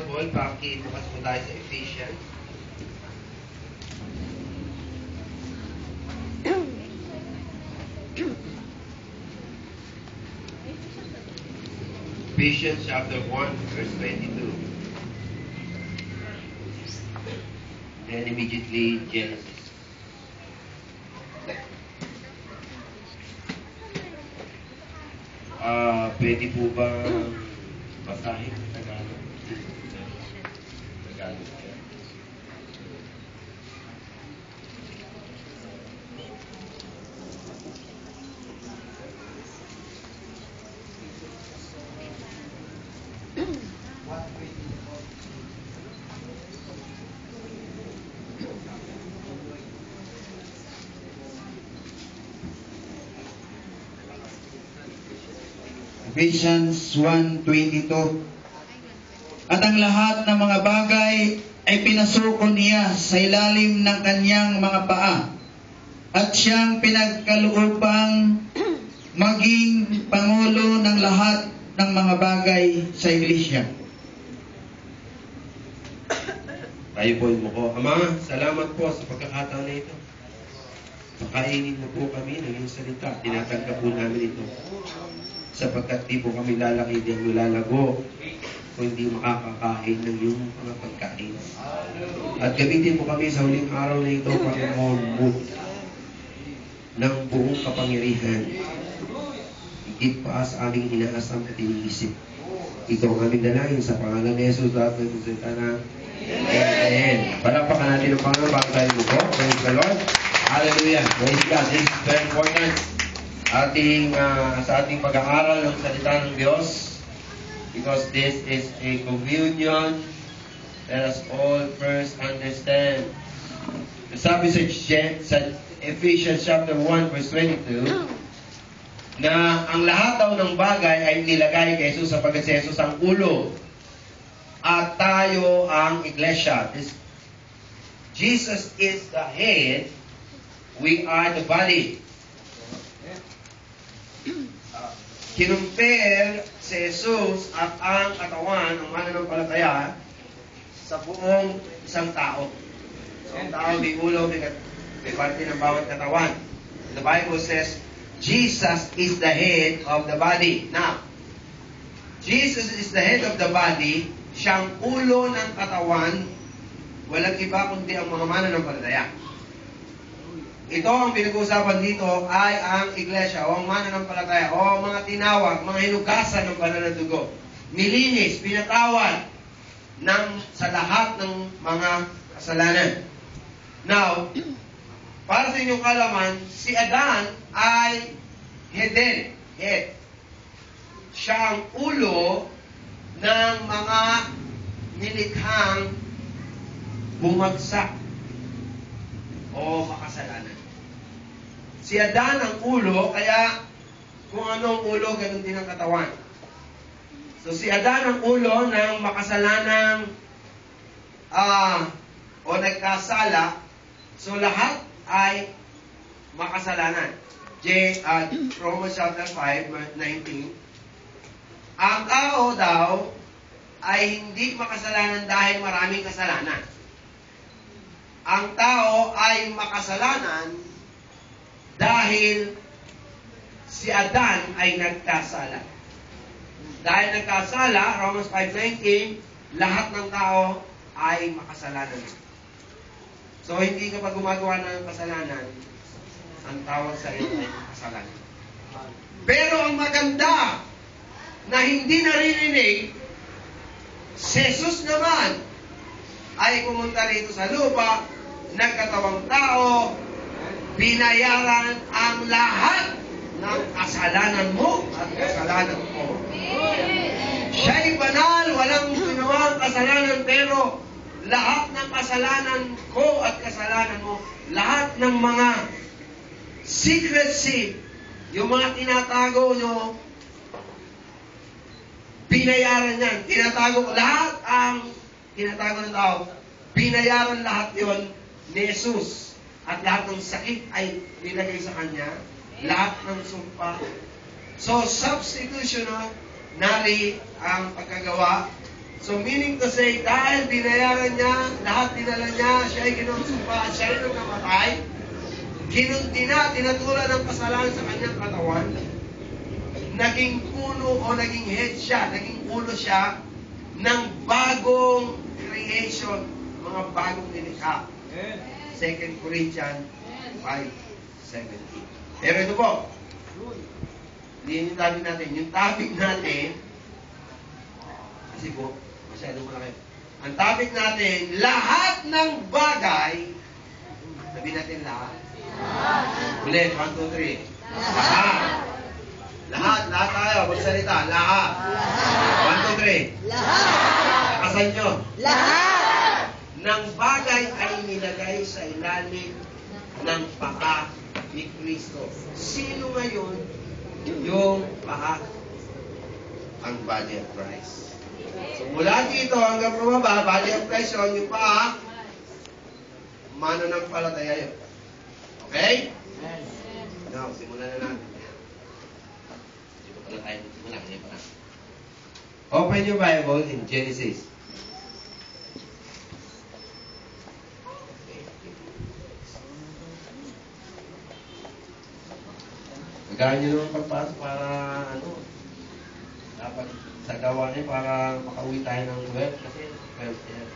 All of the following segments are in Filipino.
Bible, pakibukas po tayo sa Ephesians. Ephesians chapter 1, verse 22. And immediately Genesis. Pwede po ba basahin ng Tagalog? Tagalog. Ephesians 1:22. At ang lahat ng mga bagay ay pinasuko niya sa ilalim ng kanyang mga paa, at siyang pinagkaluupang maging pangulo ng lahat ng mga bagay sa Iglesia. Tayo po mo ko. Ama, salamat po sa pagkakataon na ito. Pakainin mo po kami ng iyong salita. Tinatanggap po namin ito. Sapagkat di po kami lalaki, di ang lalago, kung hindi makakakain ng iyong mga pagkain. At gamitin mo kami sa huling araw na ito, Panginoon, mo ng buong kapangyarihan. Higit pa sa aming inaasam at iniisip. Ito ang aming dalangin sa pangalan ni Jesus at ng salita na Amen. Palakpakan natin ang Panginoon bago tayo mo. Praise the Lord. Hallelujah. Praise God. This is very important. Sa ating pag-aaral ng salita ng Diyos, because this is a communion. Let us all first understand. Sabi sa Ephesians chapter 1 verse 22 na ang lahat daw ng bagay ay nilagay kay Jesus sapagkat si Jesus ang ulo at tayo ang iglesia. Jesus is the head, we are the body. Kinumpare si Jesus at ang katawan, ang mananampalataya, sa buong isang tao. So, ang tao may ulo, may parte ng bawat katawan. The Bible says, Jesus is the head of the body. Now, Jesus is the head of the body, siyang ulo ng katawan, walang iba kundi ang mga mananampalataya. Ito ang pinag-uusapan dito ay ang iglesia o ang mananampalataya o ang mga tinawag, mga hinugasan ng banal na dugo. Nilinis, pinatawad sa lahat ng mga kasalanan. Now, para sa inyong kalaman, si Adan ay head. Siya ang ulo ng mga nilikhang bumagsak o makasalanan. Si Adan ang ulo, kaya kung ano ang ulo, ganun din ang katawan. So si Adan ang ulo ng makasalanang o nagkasala, so lahat ay makasalanan. Romans chapter 5, verse 19. Ang tao daw ay hindi makasalanan dahil maraming kasalanan. Ang tao ay makasalanan dahil si Adan ay nagkasala. Dahil nagkasala, Romans 5:19, lahat ng tao ay makasalanan. So, hindi ka pa gumagawa ng kasalanan, ang tawag sa iyo ay makasalanan. Pero ang maganda na hindi naririnig, si Jesus naman ay pumunta rito sa lupa, nagkatawang tao, binayaran ang lahat ng kasalanan mo at kasalanan ko. Siya'y banal, walang ginawang kasalanan, pero lahat ng kasalanan ko at kasalanan mo, lahat ng mga secret sin, yung mga tinatago nyo, binayaran yan. Lahat ang tinatago ng tao, binayaran lahat yon ni Jesus. At lahat ng sakit ay nilagay sa Kanya. Lahat ng sumpa. So, substitutionary ang pagkagawa So meaning to say, dahil binayaran niya, lahat dinala niya, siya ay kinonsumpa at siya ay nang namatay, tinatulan ng kasalanan sa kanyang katawan, naging puno o naging head siya, naging ulo siya ng bagong creation, mga bagong nilikha. 2 Corinthians 5:17. Pero ito po, hindi yung topic natin. Yung topic natin, kasi po, masyadong malaki. Ang topic natin, lahat ng bagay, sabi natin lahat. Ulit, 1, 2, 3. Lahat. Lahat tayo, magsalita. Lahat. 1, 2, 3. Lahat. Nakasan nyo. Lahat. Ng bagay ay nilagay sa ilalim ng paa ni Kristo. Sino ngayon yung paa? Ang body of Christ. So mula dito hanggang pababa, body of Christ yun, yung paa, mananampalataya yun. Okay? Now, simulan na natin. Dito pala tayo simulan. Open your Bible in Genesis. Gaya nyo naman pagpasok para dapat sa gawa niya para makauwi tayo ng 12 kasi 12 yan.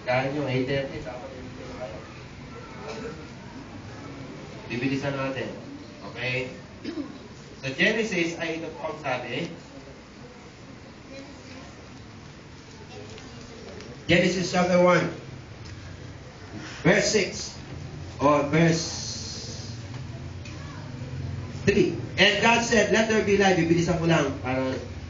Gaya nyo, 8:30, dapat dito na kayo. Bibilisan natin. Okay? Sa Genesis ay ito po ang sabi. Genesis chapter 1, verse 6 or verse 3. And God said, let there be light. Bibilisan ko lang.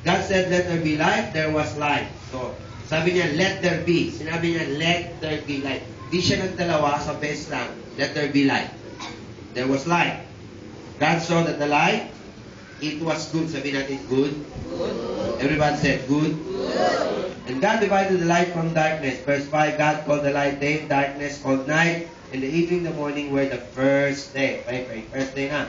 God said, let there be light. There was light. So, sabi niya, let there be. Sinabi niya, let there be light. Di siya nagdalawa sa base lang. Let there be light. There was light. God saw that the light, it was good. Sabi natin, good. Good. Everybody said, good. Good. And God divided the light from darkness. Verse 5, God called the light day, darkness called night, and the evening, the morning were the first day. Okay, first day na.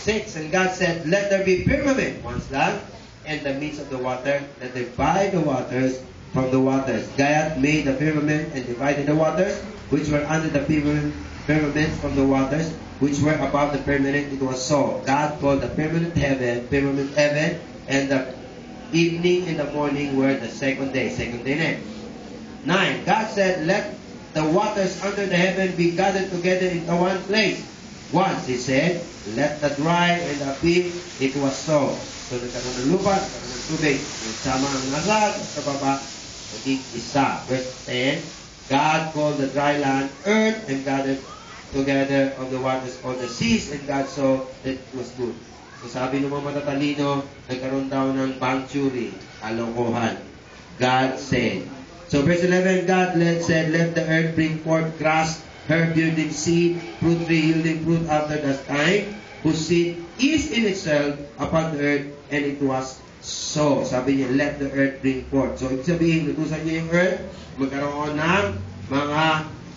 6, and God said, let there be firmament, once lang, in the midst of the water, that divide the waters from the waters. God made the firmament and divided the waters, which were under the firmament from the waters, which were above the firmament. It was so. God called the firmament heaven, and the evening and the morning were the second day. Second day na. 9, God said, let the waters under the heaven be gathered together into one place. Once, He said, let the dry and the deep, it was so. So, nagkaroon ng lupa, nagkaroon ng tubig. Nagsama ang lahat sa baba, naging isa. Verse 10, God called the dry land earth and gathered together of the waters of the seas, and God saw that it was good. So, sabi ng mga matatalino, nagkaroon daw ng bangchuri, kalokohan. God said. So, verse 11, God said, let the earth bring forth grass, herb yielding seed, fruit tree yielding fruit after that time, whose seed is in itself upon the earth, and it was so. Sabi niya, let the earth bring forth. So, ibig sabihin, lutusan niya yung earth, magkaroon ng mga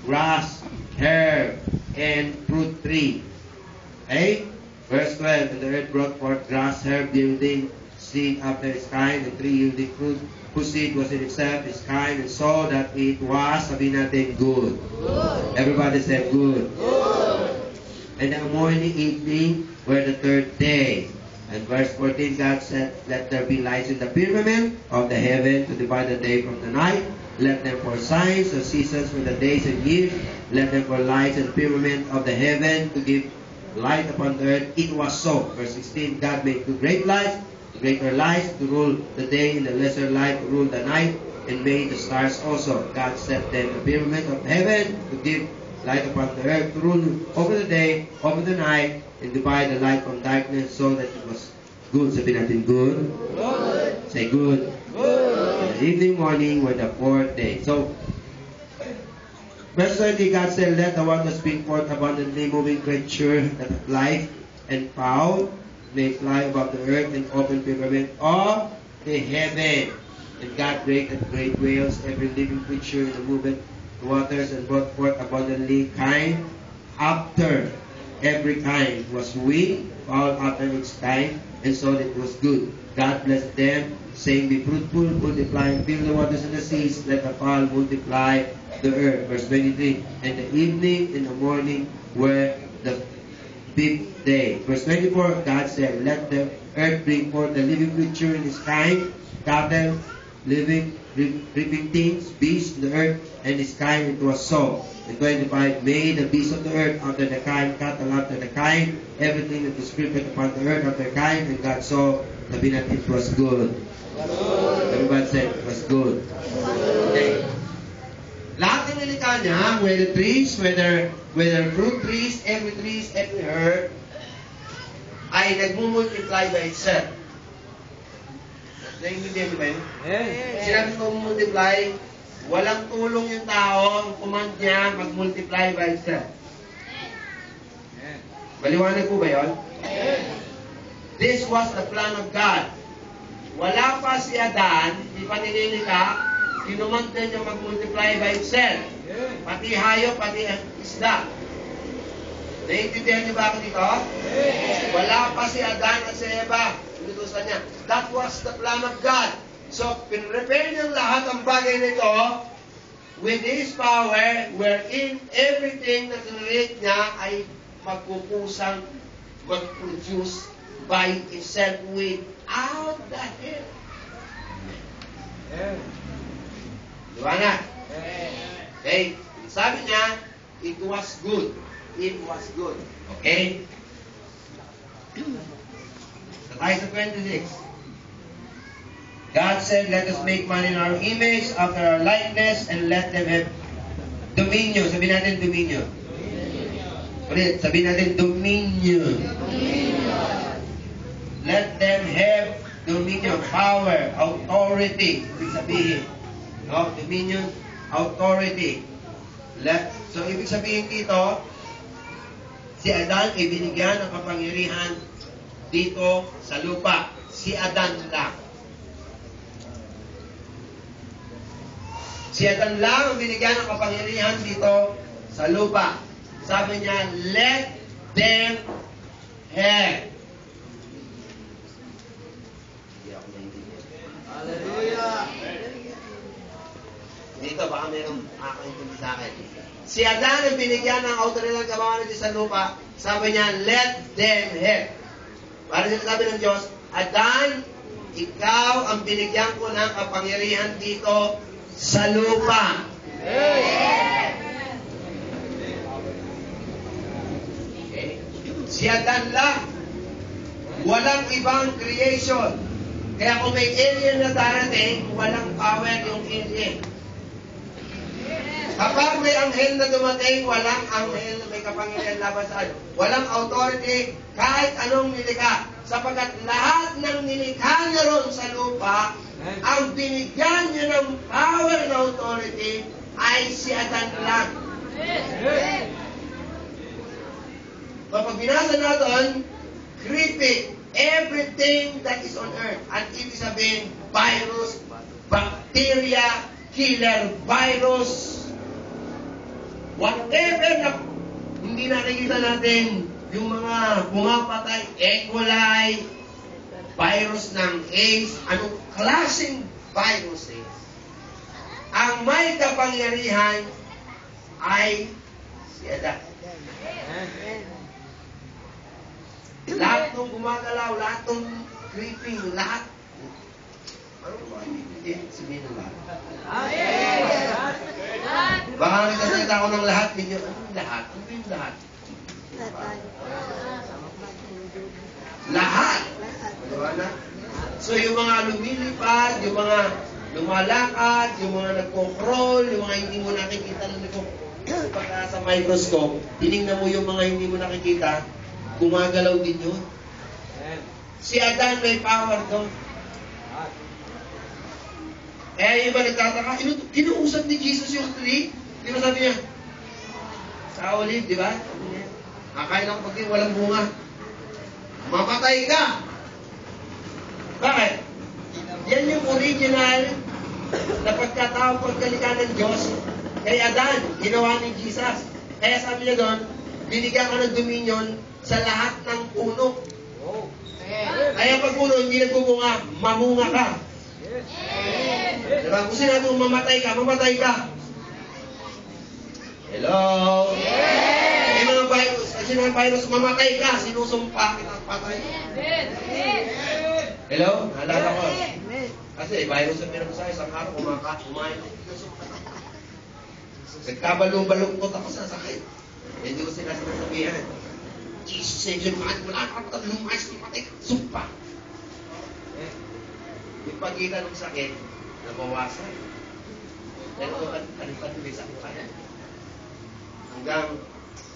grass, herb, and fruit tree. Okay? Verse 12, and the earth brought forth grass, herb yielding seed after its kind, and tree yielding fruit, whose seed was in itself its kind, and saw that it was, sabi natin, good. Good. Everybody said good. Good. And the morning, evening were the third day. And verse 14, God said, let there be lights in the firmament of the heaven to divide the day from the night. Let them for signs or seasons for the days and years. Let them for lights and firmament of the heaven to give light upon the earth. It was so. Verse 16, God made two great lights, greater lights to rule the day, and the lesser light to rule the night, and made the stars also. God set them the firmament of heaven to give light upon the earth, to rule over the day, over the night, and divide the light from darkness, so that it was good. Sabi natin, good. Good. Say good. Good. And the evening, morning were the fourth day. So, verse 20, God said, let the waters bring forth abundantly moving creature that have life and fowl, may fly above the earth and open firmament of the heaven. And God created great whales, every living creature in the movement of waters, and brought forth abundantly kind after every kind was winged, fowl after its kind, and so that it was good. God blessed them, saying, "Be fruitful, multiply, and fill the waters and the seas, let the fowl multiply the earth." Verse 23, "And the evening and the morning were the fifth day." Verse 24, God said, "Let the earth bring forth the living creature in his kind, cattle, living, creeping things, beasts in the earth, and his kind." It was so. And 25, "Made the beasts of the earth after the kind, cattle after the kind, everything that was creeping upon the earth after kind, and God saw that it was good." Everybody said, "It was good." Okay. Lahat ng nilikha niya, whether trees, whether fruit trees, every herb, ay nagmumultiply by itself. Naiintindihan niyo ba yun? Sinabi ko multiply, walang tulong yung tao, ang command niya, mag-multiply by itself. Maliwanag po ba yun? This was the plan of God. Wala pa si Adan, di pa nililikha, kinumand na niya mag-multiply by itself. Pati hayop, pati isda. Naiintindihan niyo ba ako dito? Wala pa si Adan at si Eva. Inutusan niya. That was the plan of God. So, pinrepare niya lahat ang bagay nito with His power, wherein everything na generate niya ay magpupusang mag-produce by itself without the help. Diba na? Okay? Sabi niya, it was good. It was good. Okay? Sa tayo sa 26. God said, "Let us make man in our image, after our likeness, and let them have dominion." Sabihin natin dominion. Ulit, sabihin natin dominion. Let them have dominion, power, authority. Ibig sabihin. No? Dominion, authority. So, ibig sabihin dito, si Adan ay binigyan ng kapangyarihan dito sa lupa. Si Adan lang. Si Adan lang ang binigyan ng kapangyarihan dito sa lupa. Sabi niya, let them have. Hallelujah! Dito, baka mayroong makakaintindi sa akin. Si Adan ang binigyan ng autoridad ng kapangyarihan dito sa lupa. Sabi niya, let them have. Para sinasabi ng Diyos, Adan, ikaw ang binigyan ko ng kapangyarihan dito sa lupa. Okay. Si Adan lang. Walang ibang creation. Kaya kung may alien na darating, walang power yung alien. Kapag may anghel na dumating, walang anghel na may kapangyarihan laban sa ano. Walang authority kahit anong nilikha. Sapagkat lahat ng nilikha niya ron sa lupa, ang binigyan niya ng power and authority ay si Adan lang. Kapag binasa natin, creeping, everything that is on earth. At ibig sabihin, virus, bacteria, killer virus, whatever na hindi nakikita natin, yung mga pumapatay, E. coli, virus ng AIDS, anong klaseng virus ang may kapangyarihan ay si Adan. Lahat ng gumagalaw, lahat ng creeping, lahat. Ano ba hindi sabihin ng lahat? Baka nagsasalita ko ng lahat ninyo. Ano lahat? Ano yung lahat? Lahat. Diba na? So yung mga lumilipad, yung mga lumalakad, yung mga nagko-crawl, yung mga hindi mo nakikita na pagka sa microscope, tinignan mo yung mga hindi mo nakikita, gumagalaw din yun. Si Adan may power doon. Eh, yung iba nagtataka, kinuusap ni Jesus yung tree. Di ba sabi niya? Sa olive, di ba? Kakain ako pag walang bunga. Mapatay ka! Bakit? Yan yung original na pagkatao, pagkalika ng Diyos kay Adan, ginawa ni Jesus. Kaya sabi niya doon, binigyan ka ng dominion sa lahat ng puno. Kaya pag puno hindi nagbubunga, mamunga ka. Diba? Kung sinabi mong mamatay ka, mamatay ka. Hello? May mga virus, kasi mga virus, mamatay ka, sinusumpa kita at patay. Hello? Naalala ko. Kasi virus ang meron sa isang araw, kumain. Nagkabalong-balungkot ako sa sakit. Hindi ko sila sinasabihan. Jesus, Savior, wala ka pa lumayas, patay ka, sumpa. Yung pagitan ng sakit, nabawasan. Pero ito, talipad-tuloy sa kaya. Hanggang,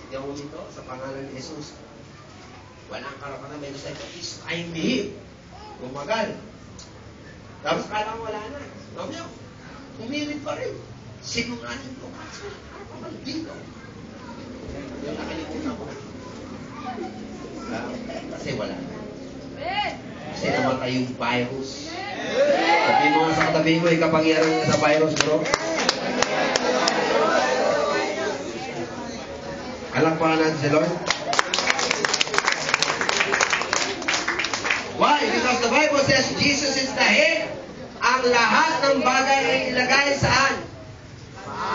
hindi ako nito, sa pangalan ni Jesus, walang karapatan, may sa ito, I need. Gumagal. Tapos kala ko wala na. Sabi niyo, umirit pa rin. Sinungaling ko, kaso karapatan dito. Yung nakalimutan ko. Kasi wala na. Kasi namatay yung virus. Sabi mo sa katabi mo, ikapangyarang niya sa virus, bro. Alakpakan natin si Lord. Why? Because the Bible says Jesus is the head. Ang lahat ng bagay ay ilagay saan?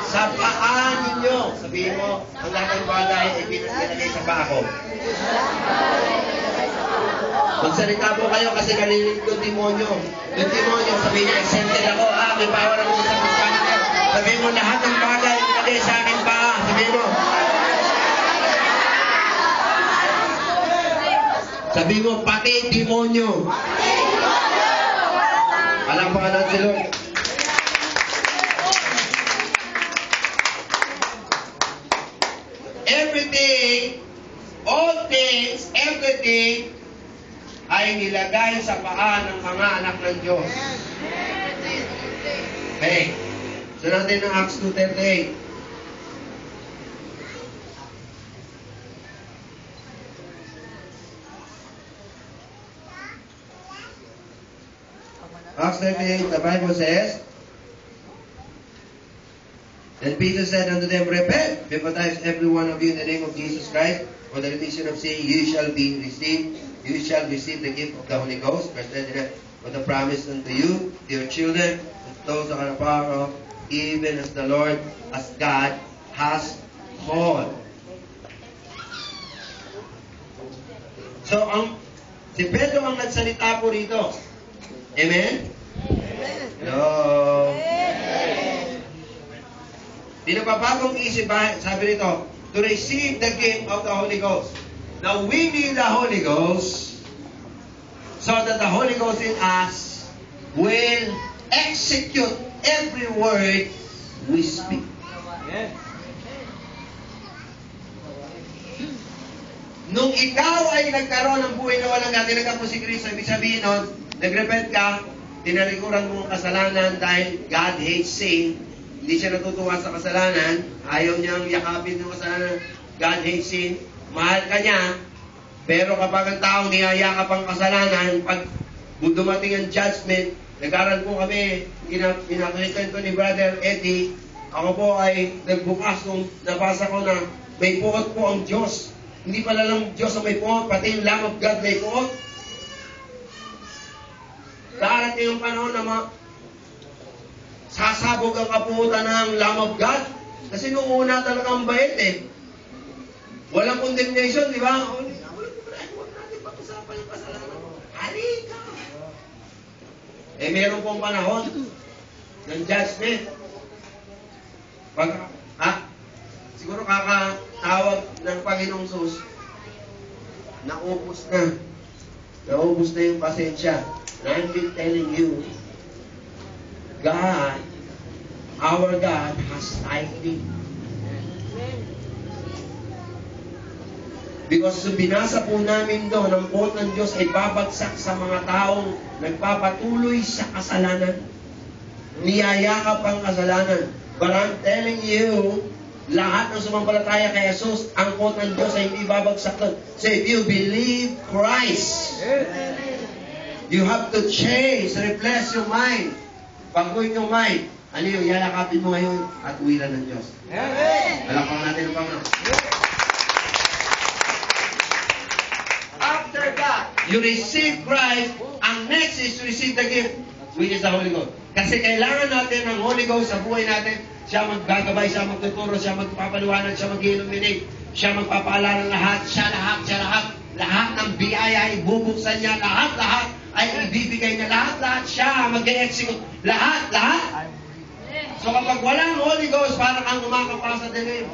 Sa paa ninyo. Sabihin mo, ang lahat ng bagay ay ilagay sa paa ko. Magsalita po kayo kasi kalilig yung demonyo. Yung demonyo, sabihin niya, exempted ako. May power ako sa pagkakas niya. Sabihin mo, lahat ng bagay ilagay sa akin paa. Sabihin mo. Sabihin mo, pati demonyo. Alam pa ka natin si Lord. Everything, all things, everything, ay nilagay sa paa ng mga anak ng Diyos. Okay. So natin ng Acts 2:38. Acts 2:38, the Bible says, Then Peter said unto them, Repent, be baptized every one of you in the name of Jesus Christ, for the remission of sin, you shall receive the gift of the Holy Ghost. Verse 29, for the promise unto you, to your children, and those that are far off, even as the Lord, as God, has called. So, si Pedro ang nagsalita po rito. Amen? Hello? Pinapabagong isip, sabi nito, to receive the gift of the Holy Ghost. Now, we need the Holy Ghost so that the Holy Ghost in us will execute every word we speak. Nung ikaw ay nagkaroon ng buhay na walang dati, nagkapo si Kristo, ibig sabihin nun, nag-repent ka, tinalikuran mo ang kasalanan dahil God hates sin. Hindi siya natutuwa sa kasalanan. Ayaw niyang yakapin ng kasalanan. God hates sin. Mahal ka niya. Pero kapag ang tao niyayakap ang kasalanan, pag dumating ang judgment, nag-aral po kami, pinakwento ni Brother Eddie, ako po ay nagbukas nung nabasa ko na may puot po ang Diyos. Hindi pala lang Diyos ang may puot, pati yung Lamb of God may puot. Darating yung panahon na sasabog ang kapuutan ng Lamb of God. Kasi nung una talagang bait eh. Walang condemnation, di ba? Huwag natin pag-usapan yung kasalanan. Halika! Meron pong panahon ng judgment. Siguro kakatawag ng Panginoong Sus, naubos na. Naubos na yung pasensya. And I've been telling you, God, our God has timing. Because binasa po namin doon, ang quote ng Diyos ay babagsak sa mga taong nagpapatuloy sa kasalanan. Niyayakap ang kasalanan. But I'm telling you, lahat ng sumampalataya kay Jesus, ang quote ng Diyos ay hindi babagsak doon. So if you believe Christ, you have to change, replace your mind. Baguhin yung mind. Ano yung yalakapin mo ngayon at uwilan ng Diyos. Alakpang natin ang Panginoon. After that, you receive Christ. Ang next is to receive the gift. which is the Holy Ghost. Kasi kailangan natin ng Holy Ghost sa buhay natin. Siya maggagabay, siya magtuturo, siya magpapaliwanag, siya mag-illuminate, siya magpapaalala ng lahat, siya lahat. Lahat ng biyaya ay bubuksan niya, lahat ay ibibigay niya, lahat siya mag-execute, lahat. So kapag walang Holy Ghost, parang kang umakapa sa dilim.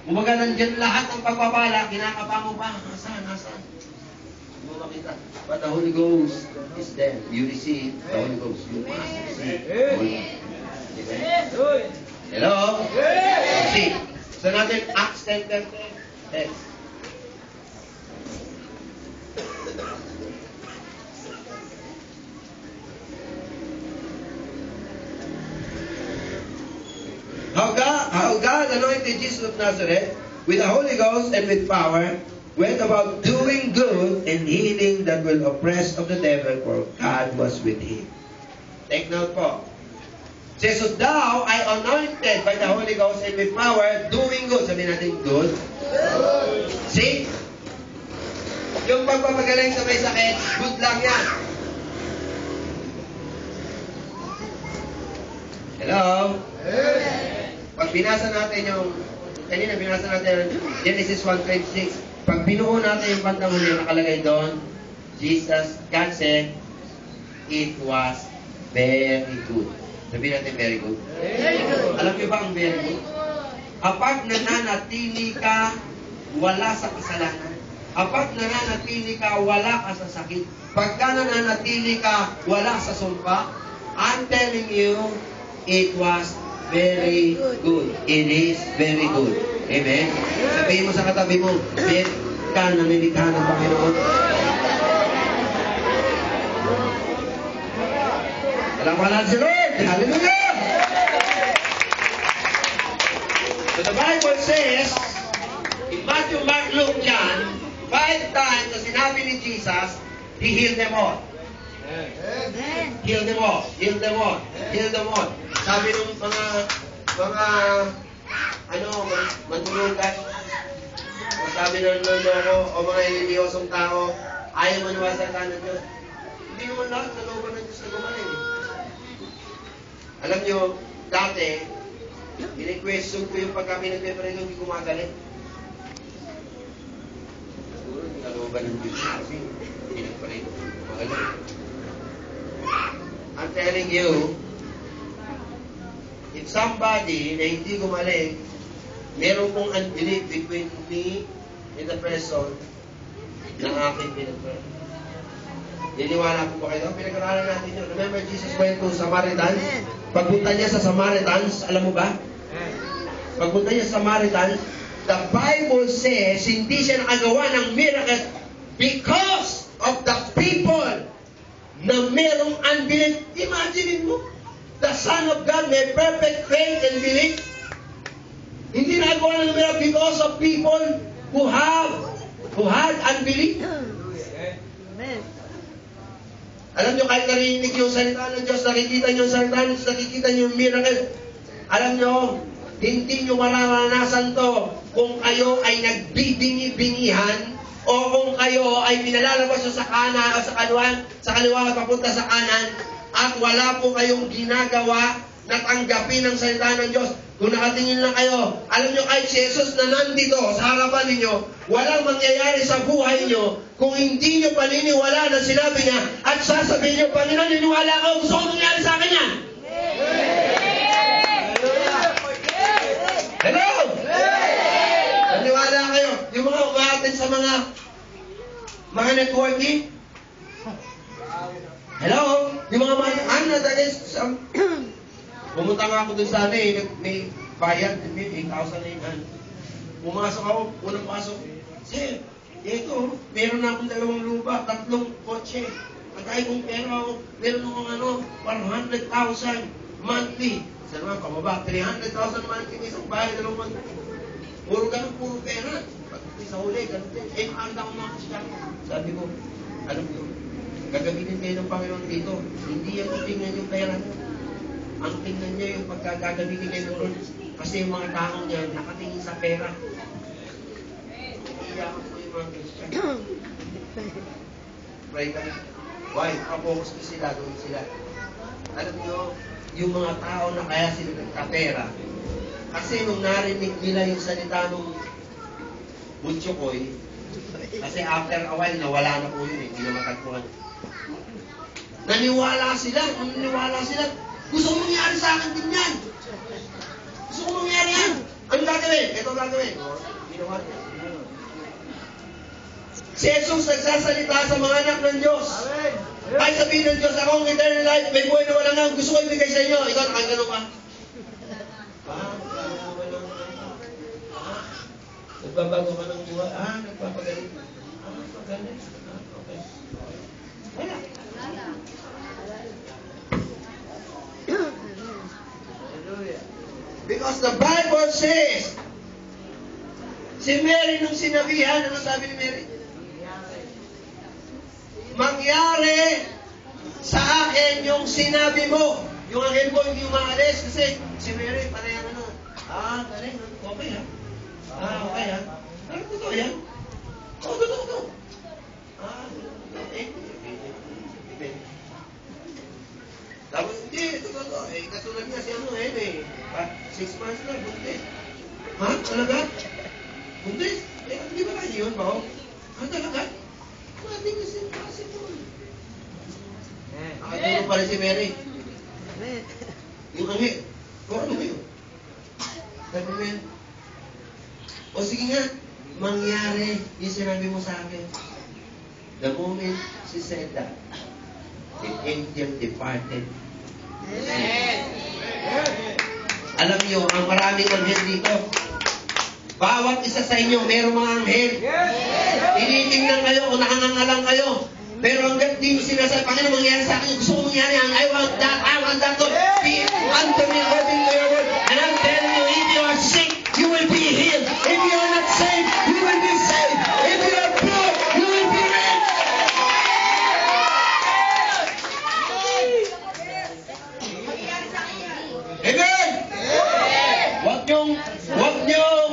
Umaga nandyan lahat ng pagpapala, kinakapa mo pa, nasaan? Hindi mo makita. But the Holy Ghost is there. You receive the Holy Ghost. You must receive the Holy Ghost. Amen? Hello? See. So natin, Acts 10:10. Yes. How God anointed Jesus of Nazareth with the Holy Ghost and with power, went about doing good and healing that will oppress of the devil, for God was with him. Take note po. Says, so thou ay anointed by the Holy Ghost and with power, doing good. Sabihin natin, good. See? Yung pagpapagaling sa may sakit, good lang yan. Hello? Pag binasa natin yung, kanina binasa natin Genesis 1:26, pag binuo natin yung bandang huli, nakalagay doon, God said, it was very good. Sabihin natin very good. Very good. Alam niyo ba ang very good? Kapag nananatili ka, wala sa kasalanan. Kapag nananatili ka, wala ka sa sakit. Pagka nananatili ka, wala sa sumpa, I'm telling you, it was very good. It is very good. Amen? Sabihin mo sa katabi mo, ka na nilikha ng Panginoon. Salamat si Lord. Hallelujah! So the Bible says, in Matthew, Mark, Luke, John, 5 times na sinabi ni Jesus, He healed them all. Heal them all. Heal them all. Heal them all. Sabi ng mga matulugan, sabi ng lolo o mga ililiyosong tao, ayaw maniwala sa kanan ng Diyos. Hindi naman lahat sa looban ng Diyos na gumaling. Alam nyo, dati, ini-question ko yung pagka pinagpipray ko, hindi gumagaling. Siguro, hindi na looban ng Diyos kasi pinagpray ko, gumagaling. I'm telling you, if somebody na hindi gumaling, meron pong unbelief between me and the person na aking pinagpray. Niniwala po ba kayo? Pinag-aralan natin yun. Remember, Jesus went to Samaritans? Pagpunta niya sa Samaritans, alam mo ba? Pagpunta niya sa Samaritans, the Bible says, hindi siya nakagawa ng miracle because of the people na merong unbelief. Imagine mo, the Son of God may perfect faith and belief. Hindi nakagawa ng miracle because of people who had unbelief. Amen. Alam nyo, kahit narinig yung salita ng Diyos, nakikita nyo yung salita ng Diyos, nakikita nyo yung miracle. Alam nyo, hindi nyo mararanasan to kung kayo ay nagbibingi-bingihan o kung kayo ay pinalalabas sa kanan o sa kaliwa papunta sa kanan at wala po kayong ginagawa na tanggapin ang salita ng Diyos. Kung nakatingin lang kayo, alam nyo kahit si Jesus na nandito sa harapan ninyo, walang mangyayari sa buhay nyo kung hindi nyo paniniwala na sinabi niya at sasabihin nyo, Panginoon, niniwala ako, gusto ko mangyari sa akin yan. Hello? Naniwala kayo. Yung mga umatin sa mga networking. Hello? Yung mga that is pumunta nga ako dun sa may bayad, may 8,800. Pumasok ako, unang pasok. Sir, ito, meron na akong 2 lupa, 3 kotse. Pagkaya kong pera ako, meron akong 100,000 monthly. Sa naman, pamaba, 300,000 monthly, isang bahay, 2 monthly. Puro ganun, puro pera. Pag sa huli, ganun din. Nakanda ko mga kasya. Sabi ko, alam ko, gagamitin kayo ng Panginoon dito. Hindi yan tingnan yung pera nyo. Ang tingnan niya yung pagkagagamitin kayo doon. Kasi yung mga tao niya nakatingin sa pera. Iiyakan ko yung mga Christian. Pray kami. Why? Focus ko sila, doon sila. Alam nyo, yung mga tao na kaya sila nagkapera, kasi nung narinig nila yung salita nung Butchokoy, kasi after a while, nawala na po yun eh, hindi na matagpuan. Naniwala sila. Gusto ko mangyari sa akin din yan. Gusto ko mangyari yan. Ano gagawin? Ito gagawin. Ginawa niya. Si Jesus nagsasalita sa mga anak ng Diyos. Ay sabihin ng Diyos, ako ang eternal life, may buhay na walang hanggan. Gusto ko ibigay sa inyo. Ikaw, nakagano ka? Nagbabago ka ng buhay? Nagpapagaling. Magaling. Okay. Wala. Because the Bible says, si Mary nung sinabihan, ano sabi ni Mary? Mangyari sa akin yung sinabi mo. Yung angel mo hindi umaalis kasi si Mary parang ano. Galing. Okay ha? Okay ha? Ano totoo yan? Totoo. Tapos hindi, totoo. Katulad niya si ano 6 months na, buntis. Ha? Talaga? Buntis? Hindi ba kayo yun, Bao? Talaga? Nothing is impossible. Nakatulog pa rin si Mary. Yung angin. Ano ba yun? Sabi mo yan. O sige nga, mangyari yung sinabi mo sa akin. The moment she said that, the angel departed. Alam niyo, ang maraming anghel dito. Bawat isa sa inyo, mayroong mga anghel. Tinitingnan kayo o nakangangalang kayo. Pero hanggang di mo sinasabi, Panginoon, mangyari sa akin, gusto ko mangyari, I want that to be unto me according to your word. And I'm telling you, if you are sick, you will be healed. If you are not saved, you will be saved. If you are poor, you will be rich. Amen! Huwag niyong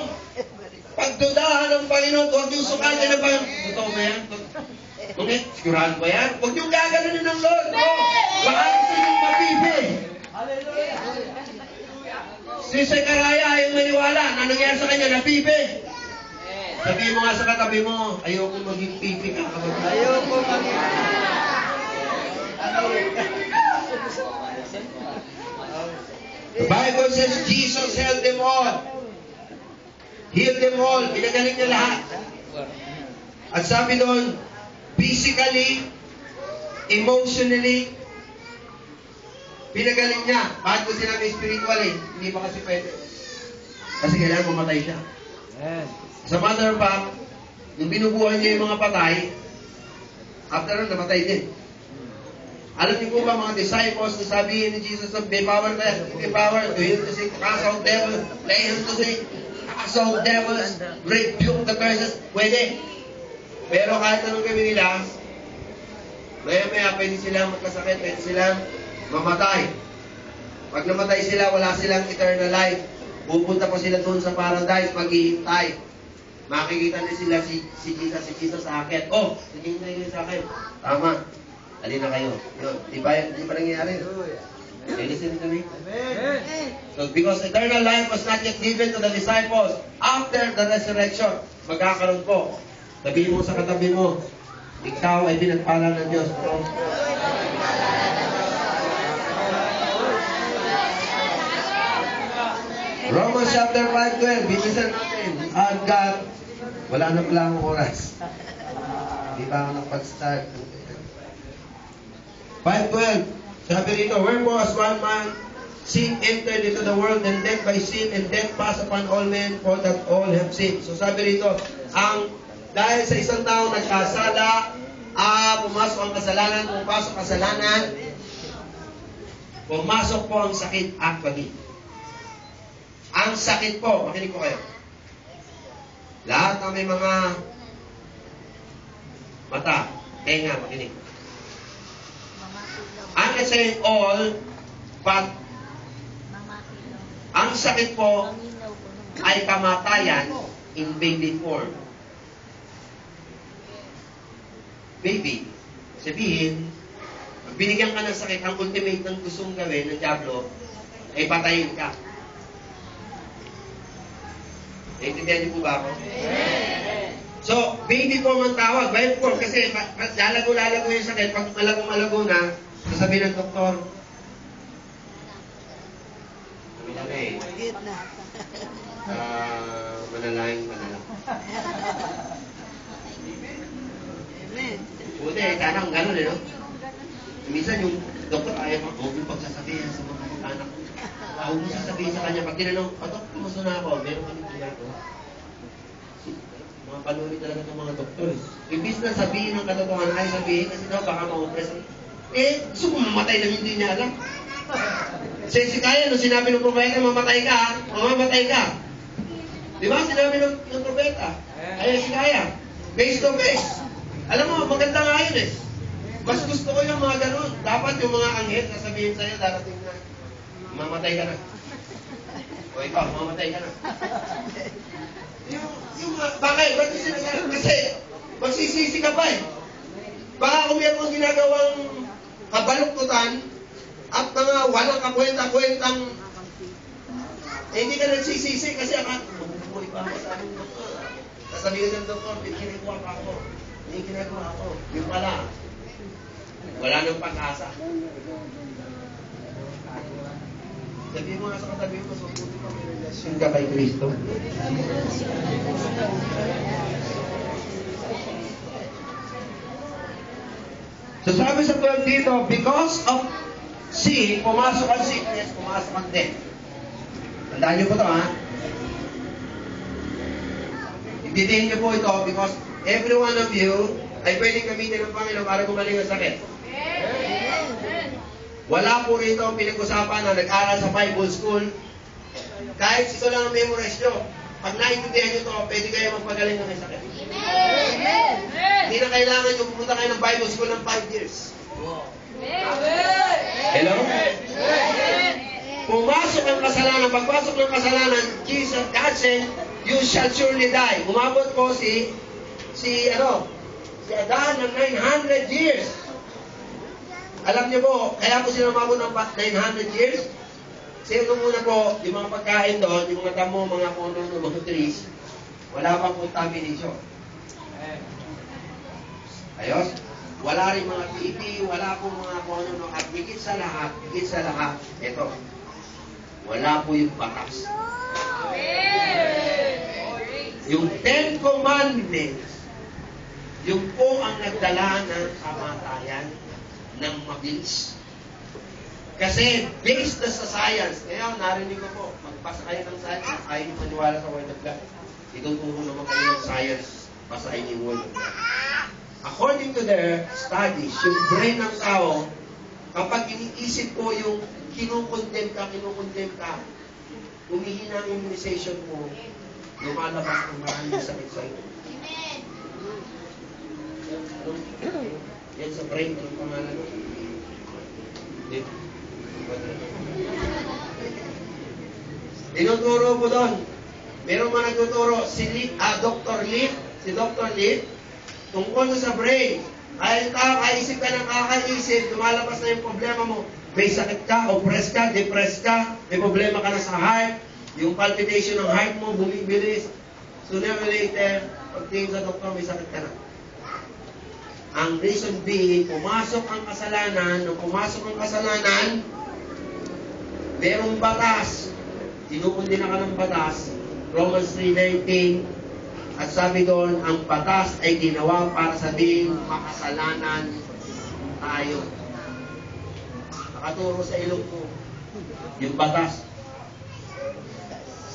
pagdudahan ng Panginoon, huwag niyong sukatin ng Panginoon. Totoo ba yan? Okay, sigurado ba yan? Huwag niyong gaganunin ng Lord. Baka gusto niyong mapipi. Si Sekaraya ayaw maniwala na nangyari sa kanya, napipi. Sabihin mo nga sa katabi mo, ayoko maging pipi ka. Ayoko maging The Bible says Jesus healed them all. Healed them all. Pinagaling niya lahat. At sabi doon, physically, emotionally, pinagaling niya. Bakit ko sinabi spiritually? Hindi pa kasi pwede. Kasi kailangan mamatay siya. Sa matter of fact, nung binubuhay niya yung mga patay, after nun, namatay din. Alam niyo po ba mga disciples na sabihin ni Jesus, may power to heal the sick, cast out devils, lay hands to sick, cast out devils, rebuke the curses. Pwede. Pero kahit anong gawin nila, maya-maya pwede silang magkasakit, pwede silang mamatay. Pag namatay sila, wala silang eternal life. Pupunta pa sila doon sa paradise, maghihintay. Makikita na sila si Jesus sa akin. Oh, sige na sa akin. Tama. Alin na kayo. Yun. Di ba nangyayari? Listen to me. Amen. So, because eternal life was not yet given to the disciples after the resurrection, magkakaroon po. Sabihin mo sa katabi mo, ikaw ay pinagpala ng Diyos. Romans chapter 5:12, binisan natin. God, wala na pala akong oras. Di ba ako napag-start? 5:12, sabi rito, wherefore as one man sin entered into the world, and death by sin, and death passed upon all men, for that all have sinned. So sabi rito, dahil sa isang tao nagkasala, pumasok ang kasalanan, pumasok po ang sakit actually. Ang sakit po, makinig ko kayo. Lahat ng may mga mata, tenga, makinig. I'm not saying all, but ang sakit po ay kamatayan in baby form. Baby, sabihin, binigyan ka ng sakit, ang ultimate ng gustong gawin ng Diablo, ay patayin ka. Naintindihan niyo po ba ako? So, baby form ang tawag. Baby form kasi lalago-lalago yung sakit. Pag malago-malago na, sasabihin ng doktor, manalangin ka na lang. Buti, tanang gano'n no? Minsan yung doktor, ayaw mo pagsasabihin sa mga anak ko. Huwag mo sasabihin sa kanya. Pag tinanong, Patok, kumusta na ako? Meron kami ginagawa. Mga panuri talaga ng mga doktor. Ibig na sabihin ng katotohanan, ay sabihin kasi daw baka ma-oppress. Gusto mo mamatay na hindi niya alam. Si Kaya, nung sinabi ng propeta, mamatay ka, mamamatay ka. Di ba? Sinabi ng propeta. Ay, si Kaya. Face to face. Alam mo, maganda nga yun eh. Mas gusto ko yung mga ganun. Dapat yung mga anghel na sabihin sa'yo, darating na, mamatay ka na. O ikaw, mamatay ka na. Bakit? Ba't yung sinasabi? Kasi, magsisisi ka pa eh. Baka kung meron mong ginagawang kabaluktutan at mga walang kakwenta-kwentang hindi ka nagsisisi kasi buhay pa ako sa aming doktor. Sasabihin ng doktor, hindi ginagawa pa ako. Hindi ginagawa ako. Yung pala, wala nang pag-asa. Sabihin mo nga sa katabi mo, so buti pa may relasyon ka kay Kristo. So sabi sa 12 dito, because of sin, pumasok ang sickness, pumasok ang death. Tandaan niyo po ito, ha? Intindihin niyo po ito because every one of you ay pwedeng gamitin ng Panginoon para gumaling ang sakit. Wala po rito ang pinag-usapan na nag-aral sa Bible School. Kahit ito lang ang memorize nyo. Pag naintindihan nyo ito, pwede kayo magpagaling ng may sakit. Amen! Hindi na kailangan nyo pumunta kayo ng Bible School ng 5 years. Hello? Pumasok ang kasalanan. Pagpasok ng kasalanan, Jesus, God said, you shall surely die. Umabot po si Adan ng 900 years. Alam niyo po, kaya po sila umabot ng 900 years. Sino muna po, yung mga pagkain doon, yung mga damo, mga puno, mga trees, wala pang contamination. Ayos? Wala rin mga TV, wala po mga kung ano, at higit sa lahat, ito, wala po yung batas. Yung 10 Commandments, yung po ang nagdala ng kamatayan ng mabilis. Kasi based na sa science, ngayon narinig ko po, magpasa kayo ng science, ayaw nyo maniwala sa Word of God. Ituturo naman kayo ng science, basahin yung Word of God. According to their studies, yung brain ng tao, kapag iniisip po yung kinukondem ka, humihina ang immunization mo, lumalabas ng maraming sakit sa iyo. Yan sa brain ng pangalan. Tinuturo po doon. Meron man nagtuturo si Dr. Leaf, tungkol sa brain. Ay kakaisip ka ng kakaisip, lumalabas na yung problema mo. May sakit ka, oppressed ka, depressed ka, may problema ka na sa heart, yung palpitation ng heart mo, bumibilis. Sooner or later, pagtingin sa doktor, may sakit ka na. Ang reason being, pumasok ang kasalanan, nung pumasok ang kasalanan, merong batas. Tinukundi na ka ng batas. Romans 3:19. At sabi doon, ang batas ay ginawa para sabing makasalanan tayo. Nakaturo sa ilong ko yung batas.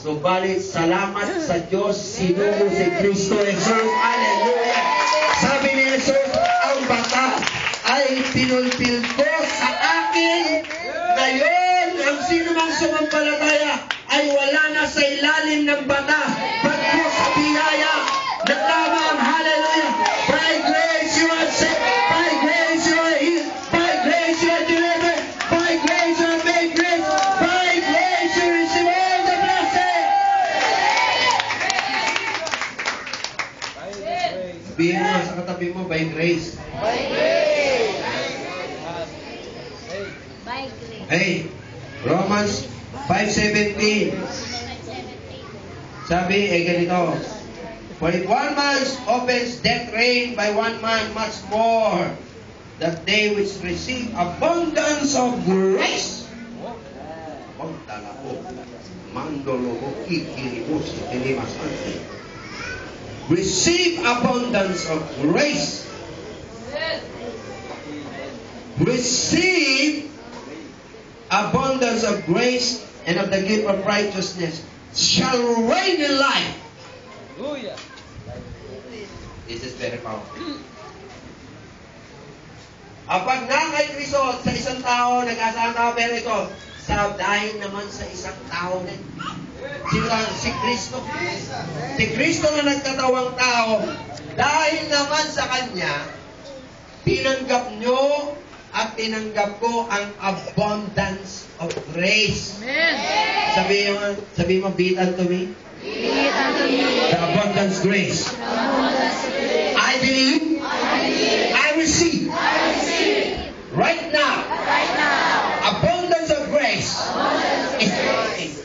Subalit, salamat sa Diyos, sinugo si Kristo Jesus. Hallelujah! Sabi ni Jesus, ang batas ay pinulpil ko sa akin. Ngayon, ang sino mang sumampalataya ay wala na sa ilalim ng batas. Bagko sa biyaya na lamang. Hallelujah! By grace you are saved. By grace you are healed. By grace you are delivered. By grace you are made great. By grace you receive all the blessing. Sabihin mo sa katabi mo, by grace. By grace. Hey, Romans 5:17. Sabi, ganito. For if one man's offense death reigned by one man, much more that they which receive abundance of grace. Receive abundance of grace. Receive abundance of grace and of the gift of righteousness shall reign in life. Hallelujah. This is very powerful. Ang pag kay Kristo sa isang tao, nag-asa ang tao, pero ito, dahil naman sa isang tao din. Si Kristo. Si Kristo na nagkatawang tao, dahil naman sa Kanya, tinanggap nyo at tinanggap ko ang abundance of grace. Amen. Sabi mo, be it unto me. Be it unto me. The abundance grace. The abundance of grace. I believe. I receive. Right now. Right now. Abundance of grace. Is mine.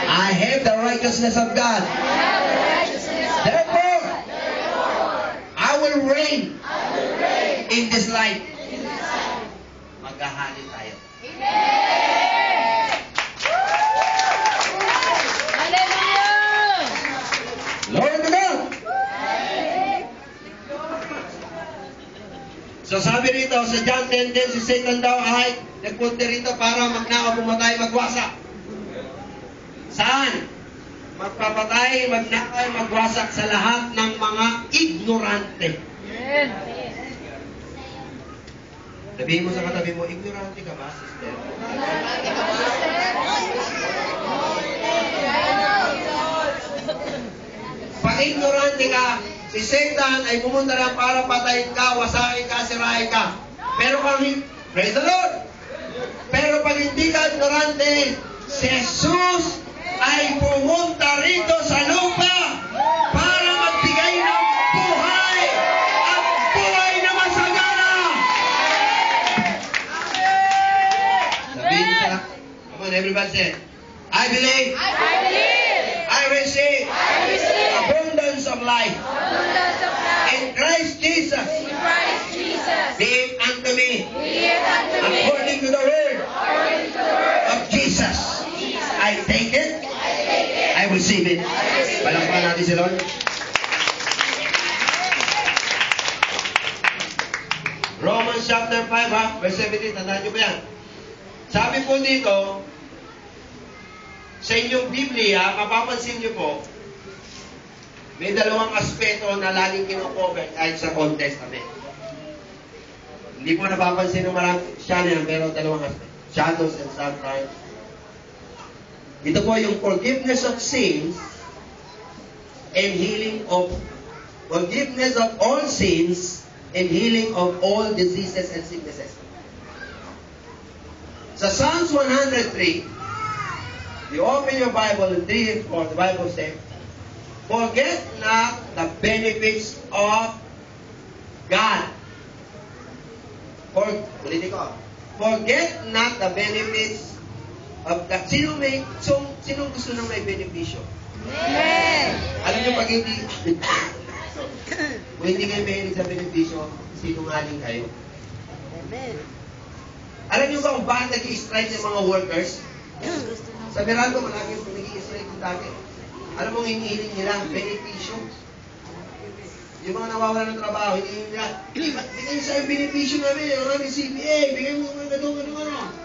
I have the righteousness of God. Therefore, I will reign in this life. Maghahali tayo. Hallelujah. Lord to God. So sabi rito sa John 10:10, si Satan daw ay nagpunta rito para magnakaw, pumatay, magwasak. Saan? Magpapatay, magnakaw, magwasak sa lahat ng mga ignorante. Amen. Sabihin mo sa katabi mo, ignorante ka ba, sister? Pag ignorante ka, si Satan ay pumunta lang para patayin ka, wasakin ka, sirahin ka. Pero kung praise the Lord! Pero pag hindi ka ignorante, si Jesus ay pumunta rito sa lupa para magbigay ng buhay at buhay na masagana. Sabihin ka, come on, everybody say, I believe, I believe. I receive, I receive. abundance of life Abundance of life. in Christ Jesus. In Christ Jesus. Be it unto me, Be it unto me. according to the word According to the word of Jesus. I take it, I receive it. Palakpakan natin si Lord. Romans chapter 5, verse 17, tandaan nyo ba yan? Sabi po dito, sa inyong Biblia, mapapansin nyo po, may dalawang aspeto na laging kino-cover kahit sa Old Testament. Hindi po napapansin ng maraming Christian, pero dalawang aspeto. Shadows and sunrise. Ito po yung forgiveness of sins and healing of forgiveness of all sins and healing of all diseases and sicknesses. Sa Psalms 103, you open your Bible in 3 and 4, the Bible says, forget not the benefits of God. Forget not the benefits of God. Sinong gusto nang may benepisyo? Amen. Alam niyo pag hindi, kung hindi kayo mahilig sa benepisyo, sinungaling kayo. Alam niyo ba kung bakit nag-i-strike yung mga workers? Sa Meralco, malaki yung nag-i-strike yung dati. Alam mo, hinihiling nila, benepisyo. Yung mga nawawala ng trabaho, hinihiling nila, bigay sa yung benepisyo namin, yung namin CBA, bigay mo mga gano'n,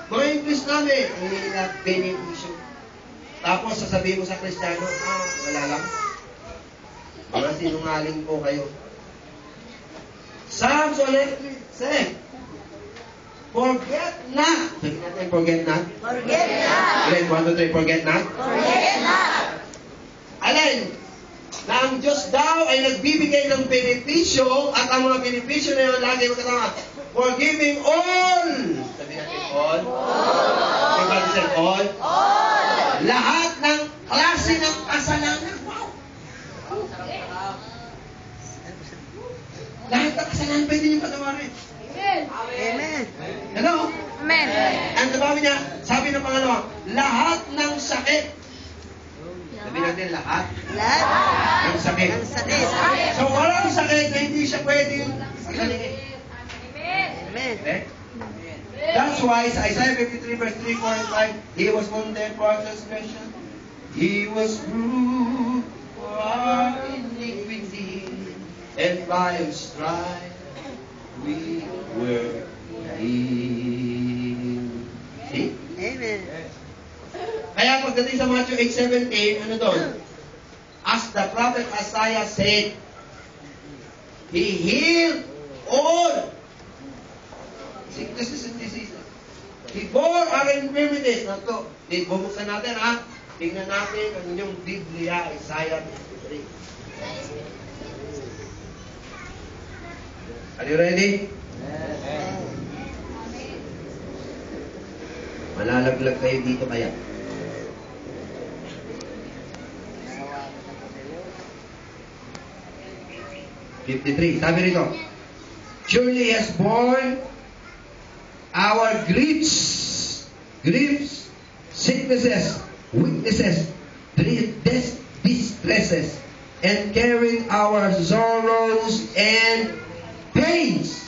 mga English namin. Hinihiling nila, benepisyo. Tapos, sasabihin mo sa Kristiyano, wala lang. Mga sinungaling po kayo. Psalms 103 say, forget not. Sabi natin, forget not. Forget not. Alin, 1, 2, 3, forget not. Forget not. Alin, na ang Diyos daw ay nagbibigay ng benepisyo at ang mga benepisyo na yun lagi magkatama. Forgiving all. Sabi natin, all. Everybody say, all. Lahat ng klase ng kasalanan. Wow! Lahat ng kasalanan pwede niyo patawarin. Amen. Hello? Amen. Ang sabi ng pangalawa, lahat ng sakit. Sabi natin lahat Lahat ng sakit. ng sakit. So walang sakit na hindi siya pwedeng pagalingin. Amen. Okay? That's why sa Isaiah 53 verse 3, 4, and 5, He was wounded for our transgression. He was bruised for our iniquity. And by His stripes we were healed. See? Amen. Kaya pagdating sa Matthew 8:17, ano doon? As the prophet Isaiah said, He healed all sicknesses and diseases. He bore our infirmities. Nato, bubuksan natin ha. Tingnan natin ang inyong Biblia, Isaiah 53. Are you ready? Malalaglag kayo dito kaya. Sabi rito, surely He has borne our griefs, sicknesses, weaknesses, distresses, and carried our sorrows and pains.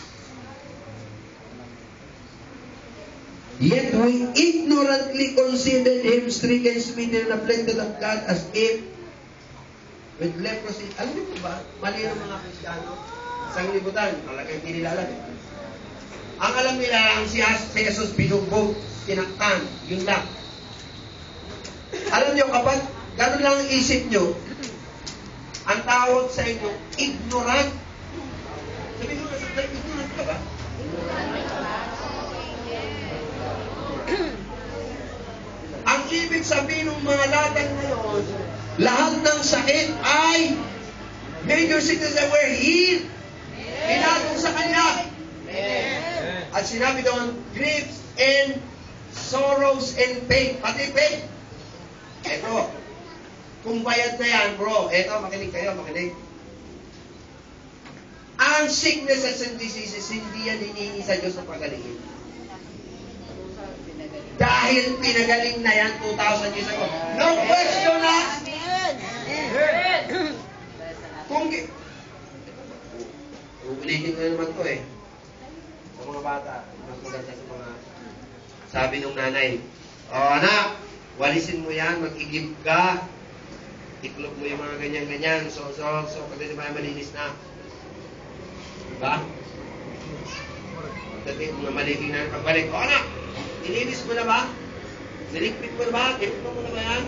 Yet we ignorantly considered Him stricken, smitten, and afflicted of God as if with leprosy. Alam niyo po ba, mali ng mga Kristiyano, sanglibutan, talagang hindi nila alam. Ang alam nila, ang si Jesus binugbog, tinaktan, yun lang. Alam niyo, kapag gano'n lang ang isip niyo, ang tawag sa inyo, ignorant. Sabi mo, ignorant ka ba? Ang ibig sabihin ng mga latang ngayon, lahat ng sakit ay major sickness that were healed. Pinatong sa Kanya. At sinabi doon, griefs and sorrows and pain. Pati pain. Eto, kung bayad na yan, bro, eto, makinig kayo, makinig. Ang sicknesses and diseases, hindi yan hinihingi sa Diyos na pagalingin. Dahil pinagaling na yan 2,000 years ago. No question na! Kung ulitin ko na naman to eh. Sa mga bata, mas maganda sa mga sabi ng nanay, anak, walisin mo yan, mag-igib ka, iklog mo yung mga ganyan-ganyan, so, pagdating mga malinis na. Diba? Pagdating mga maliging na pagbalik, anak, nilinis mo na ba? Niligpit mo na ba? Nilinis mo na ba yan?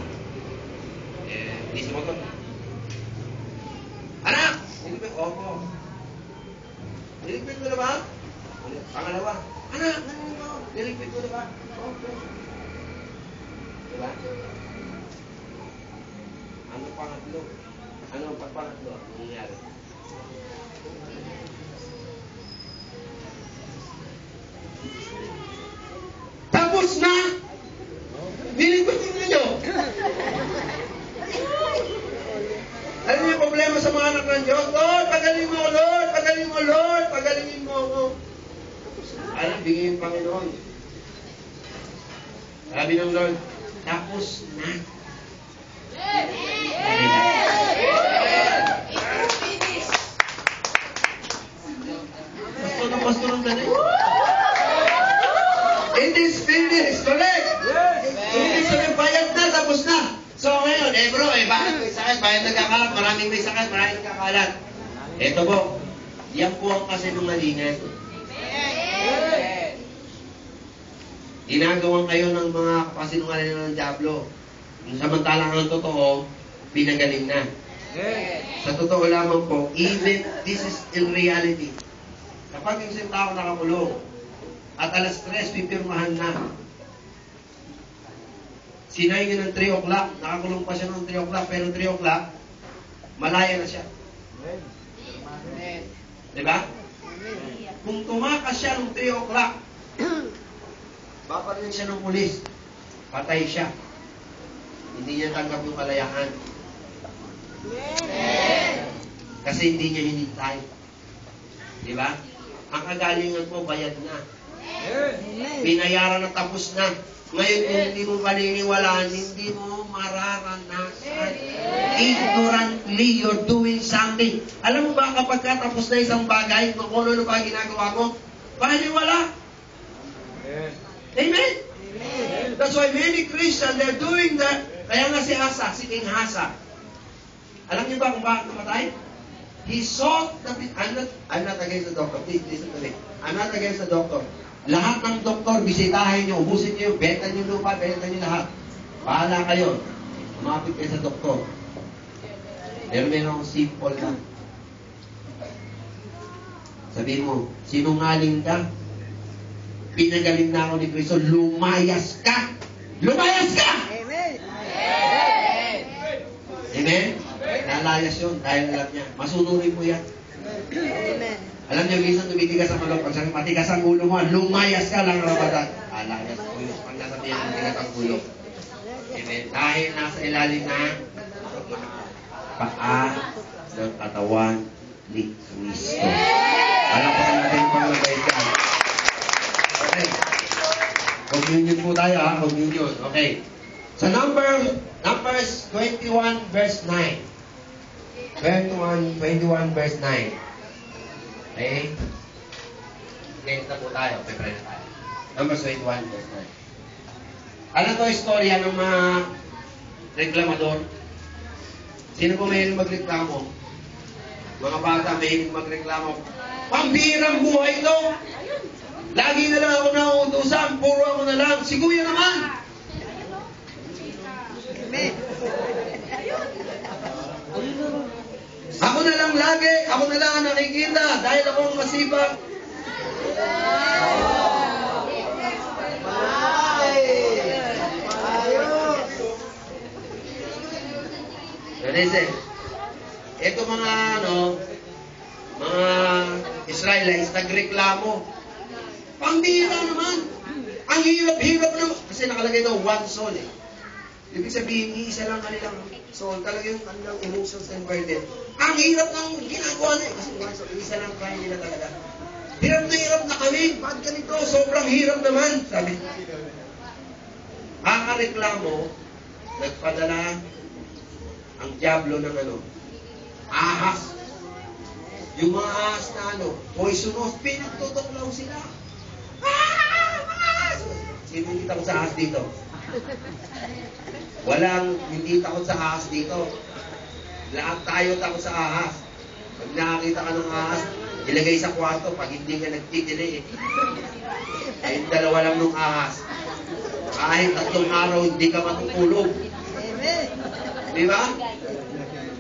Hindi sumagot. Anak! Niligpit, opo. Niligpit mo na ba? Pangalawa, anak, niligpit mo na ba? Opo. Diba? Ano pangatlo? Ano pagpangatlo? Ano nangyari? Tapos na! Niligpitin ninyo! Alam niyo yung problema sa mga anak ng Diyos? Lord, pagaling mo, Lord! Pagaling mo, Lord! Pagalingin mo ako! Alam, bigay yung Panginoon. Sabi ng Lord, tapos na. Pastor ng ganun. It is finished. Correct? Ibig sabihin, bayad na, tapos na. So ngayon, bro, bakit may sakit? Bayad nagkakalat, maraming may sakit, maraming nagkakalat. Ito po, yan po ang kasinungalingan. Ginagawan kayo ng mga kasinungalingan ng Diablo. Samantalang ang totoo, pinagaling na. Sa totoo lamang po, even this is in reality. Kapag yung isang tao nakakulong, at alas 3, pipirmahan na. Sinay niya ng 3 o'clock, nakakulong pa siya ng 3 o'clock, pero 3 o'clock, malaya na siya. Diba? Kung tumakas siya ng 3 o'clock, paparin siya ng pulis, patay siya. Hindi niya tanggap yung kalayaan. Kasi hindi niya hinintay. Diba? ang kagalingan mo, bayad na. Amen. Binayaran na, tapos na. Ngayon, kung hindi mo paniniwalaan, hindi mo mararanasan. Ignorantly, you're doing something. Alam mo ba, kapag tapos na isang bagay, kung ano ba ginagawa mo, paniniwala. Amen? That's why many Christians, they're doing that. Kaya nga si Asa, si King Asa. Alam niyo ba kung bakit namatay? He sought the... I'm not against the doctor. Please listen to me. I'm not against the doctor. Lahat ng doktor, bisitahin niyo, ubusin niyo, benta niyo lupa, benta niyo lahat. Bahala kayo. Umapit kayo sa doktor. Pero meron akong simple lang. Sabihin mo, sinungaling ka? Pinagaling na ako ni Kristo, lumayas ka! Lumayas ka! Amen. Amen? Nalayas yun dahil alam niya. Masunurin mo yan. Amen. Alam niyo, minsan tumitigas ang malok. Pag sabi, matigas ang ulo mo, lumayas ka lang Ramadan. Layas ko yun. Pag nasabihin, matigas ang ulo. Amen? Dahil nasa ilalim na paa ng katawan ni Kristo. Alam ko natin kung mabait ka. Okay. Communion po tayo ha. Communion. Okay. Sa Numbers 21 verse 9. 21 verse 9. Okay? Ganit na po tayo. Pepre na tayo. Numbers 21 verse 9. Alam ko istorya ng mga reklamador. Sino po mahilig magreklamo? Mga bata mahilig magreklamo. Pambihirang buhay ito! Lagi na lang ako nauutusan. Puro ako na lang. Si Kuya naman! Amen. Ako na lang lagi. Ako na lang ang nakikita. Dahil ako ang masipag. Listen, ito mga mga Israelites nagreklamo. Pambihira naman. Ang hirap-hirap naman. Kasi nakalagay daw one soul eh. Ibig sabihin, iisa lang kanilang soul. Talaga yung kanilang emotions and burden. Ang hirap ng ginagawa na eh. Kasi one soul, iisa lang kaya nila talaga. Hirap na kami. Bakit ganito? Sobrang hirap naman. Sabi. Ang reklamo, nagpadala ang diablo ng ahas. Yung mga ahas na poisonous, pinagtutuklaw sila. Sino hindi takot sa ahas dito? Walang hindi takot sa ahas dito. Lahat tayo takot sa ahas. Pag nakakita ka ng ahas, ilagay sa kwarto pag hindi ka nagtitili. Ay, dalawa lang ng ahas. Kahit 3 araw hindi ka matutulog. Amen. Di ba?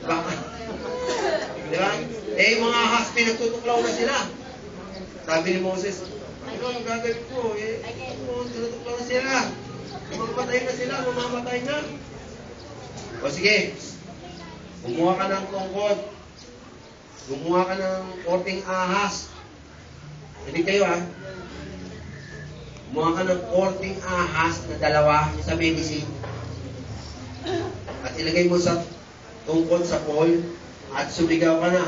Baka. Di ba? Eh, yung mga ahas, pinagtutuklaw na sila. Sabi ni Moses, ano ang gagawin ko? Eh, pinagtutuklaw na sila. Mamamatay na sila, mamamatay na. O sige, gumawa ka ng tungkod. Gumawa ka ng korting ahas. Hindi kayo gumawa ka ng korting ahas na 2 sa medicine. At ilagay mo sa tungkod sa pole at sumigaw ka na.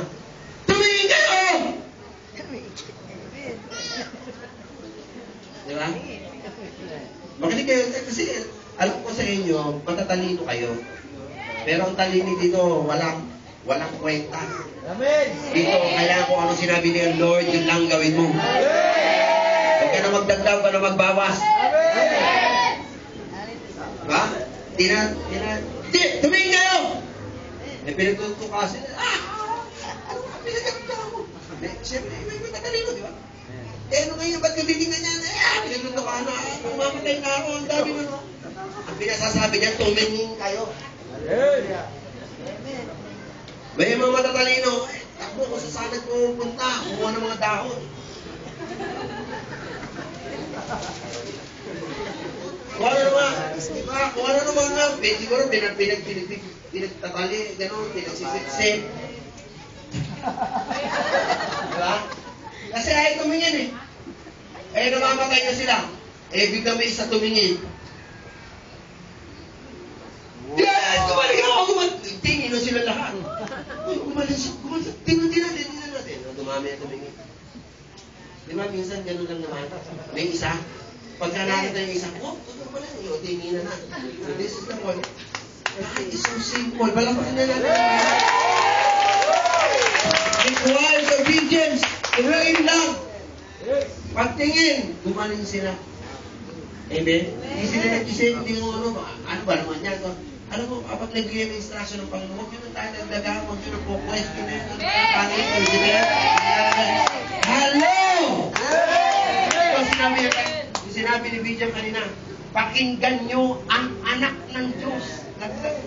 Tumingin kayo! Di ba? Makinig kayo. Kasi alam ko sa inyo, matatalino kayo. Pero ang talino dito, walang kwenta. Amen. Dito, kaya kung ano sinabi niya, Lord, yun lang gawin mo. Huwag ka na magdagdag, huwag ka na magbawas. Diba? Tumingin kayo! Eh, pinagtutukasin. Pinagtutukasin mo. Siyempre, may tatalino, di ba? Eh, ano ngayon, ba't kabitingan niya? Pinagtutukasin na, mamatay na ako, ang dami na. Ang pinasasabi niya, tumingin kayo. May mga matatalino, takbo ko sa sanad ko punta, kumuha ng mga dahon. Kung ano naman, diba? Kung ano naman nga, siguro pinagtatali, gano'n, pinagsisipsip. Diba? Kasi ay tumingin eh. Eh, namamatay na sila. Eh, bigla may isa tumingin. Yes! Gumaling ako! Tingin na sila lahat. Uy, gumaling. Tingnan natin. Dumami na tumingin. Di ba minsan ganun lang naman? May isa. Pagka nakita yung isa, oh, ito pala yun. Tingin na. So this is the one. It's so simple. Palamakin na natin. Requires obedience. Ilain lang. Pagtingin, gumaling sila. Amen? Hindi sila nag-isip, hindi mo ano ba naman yan? Alam mo, kapag nagbigay ng instruction ng Panginoon, huwag yun na tayo nagdagaan, huwag yun na po-question na yun. Panginoon, di ba? Hello! Sinabi ni Bijam kanina, pakinggan nyo ang anak ng Diyos.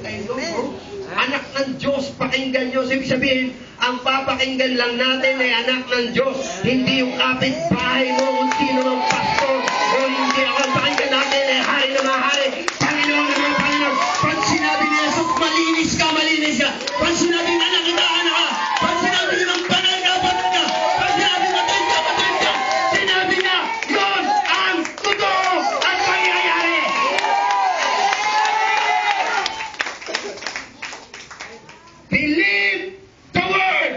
Kayo, bro? Anak ng Diyos, pakinggan nyo. Ibig sabihin, ang papakinggan lang natin ay anak ng Diyos. Hindi yung kapitbahay mo, kung sino ng pastor, o hindi ako. Pakinggan natin ay hari na mahari. Panginoon na mga Panginoon. Pag sinabi ni Jesus, malinis ka, malinis ka. Pag sinabi na nakitaan ka. Pag sinabi niya ng banal ka, banal ka. Pag sinabi matay ka, matay ka. Sinabi niya, yun ang totoo at mangyayari. Believe the word.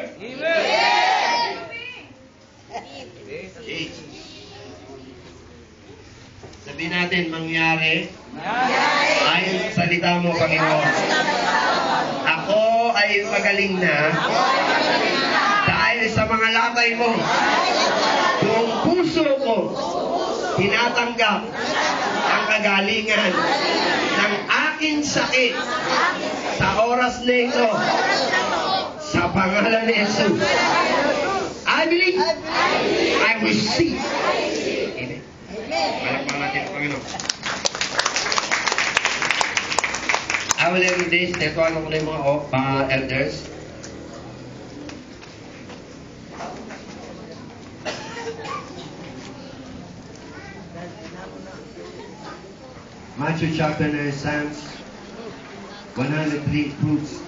Sabihin natin, mangyari ayon sa salita mo, Panginoon. Ako ay magaling na dahil sa mga lakay mo. Buong puso ko tinatanggap ang kagalingan ng aking sakit sa oras na ito. Sa pangalan ni Jesus. I believe. I receive. Amen. Palakpakan natin ang Panginoon. I will every day, netuan ko na yung mga elders. Matthew chapter 9, Psalms 103 proves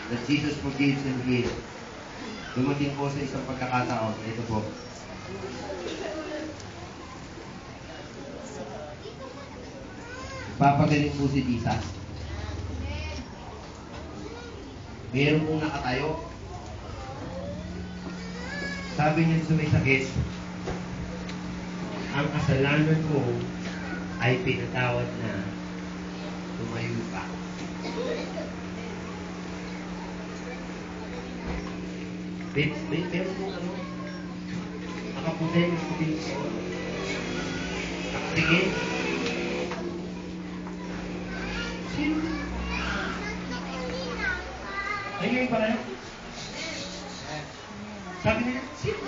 that Jesus forgives and heals. Dumating po sa isang pagkakataon. Ito po. Papagaling po si Jesus. Meron pong nakatayo. Sabi niya sa may sakit, ang kasalanan mo ay pinatawad na. Tumayo ka. Meron mo ano? Nakaputi ng puti. Nakatingin. Sino? Ayun yung pala. Sabi nila, sino?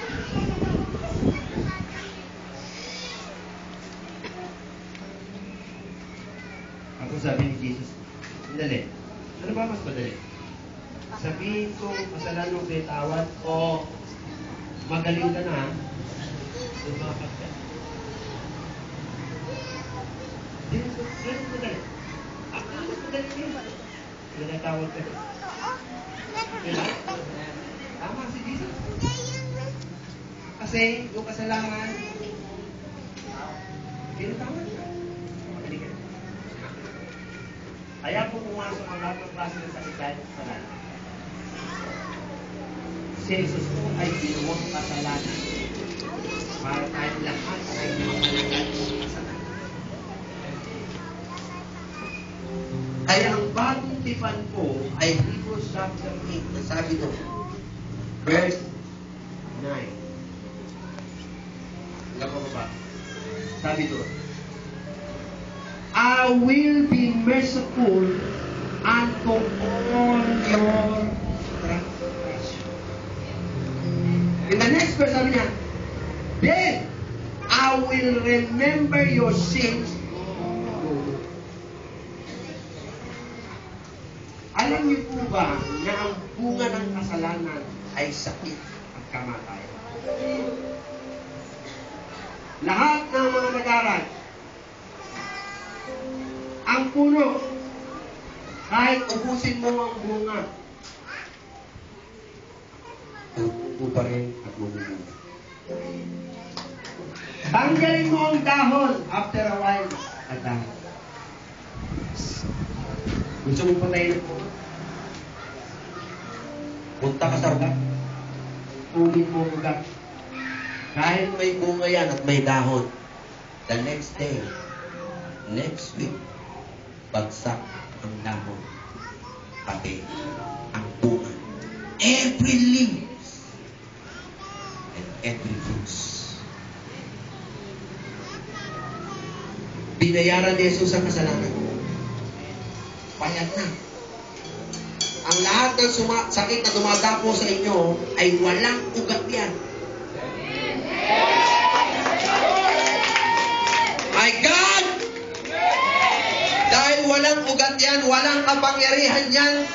Ako sabi ni Jesus, madali. Ano ba mas madali? Sabihin ko, kasalanan mo pinatawad o magaling ka na, lumapag ka. Ganun madali. Ako mas madali yun. Pinatawad ka na. Diba? Tama si Jesus. Kasi yung kasalanan, pinatawad ka. Magaling ka na. Kaya po pumasok ang lahat ng klase ng sakit dahil sa kasalanan. Si Jesus po ay ginawang kasalanan para tayong lahat ay mapalagay ng kasalanan. Kaya ang bagong tipan po ay Hebrews chapter 8 na sabi doon, verse 9. Hanggang pa ba? Sabi doon, I will be merciful unto all your transgressions. In the next verse, sabi niya, then I will remember your sins. Alam niyo po ba na ang bunga ng kasalanan ay sakit at kamatayan? Lahat ng mga nag-aral, ang puno, kahit ubusin mo ang bunga, tutupo pa rin at bumumunga. Tanggalin mo ang dahon after a while at dahon. Gusto mo patayin mo? Punta ka sa ugat. Ulit mo ugat. Kahit may bunga yan at may dahon, the next day, next week, bagsak ang dahon, pati ang bunga. Every leaves and every fruits. Binayaran ni Jesus ang kasalanan. Bayad na. Ang lahat ng sakit na dumadapo sa inyo ay walang ugat yan. My God! Dahil walang ugat yan, walang kapangyarihan yan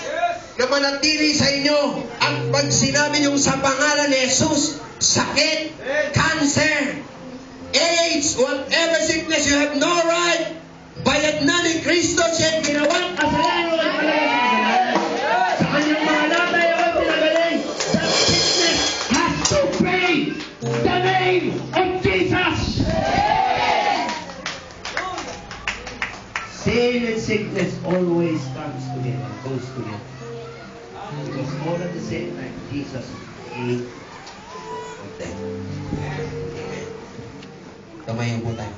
na manatili sa inyo. At pag sinabi nyo sa pangalan ni Jesus, sakit, cancer, AIDS, whatever sickness, you have no right. Bayad na ni Kristo siya ginawang kasalanan at kasalanan. Sa kanyang mga latay ako pinagaling. That sickness has to pay the name of Jesus. Sin and sickness always comes together, goes together. Because all at the same time, Jesus paid for them. Amen. Kamayan po tayo.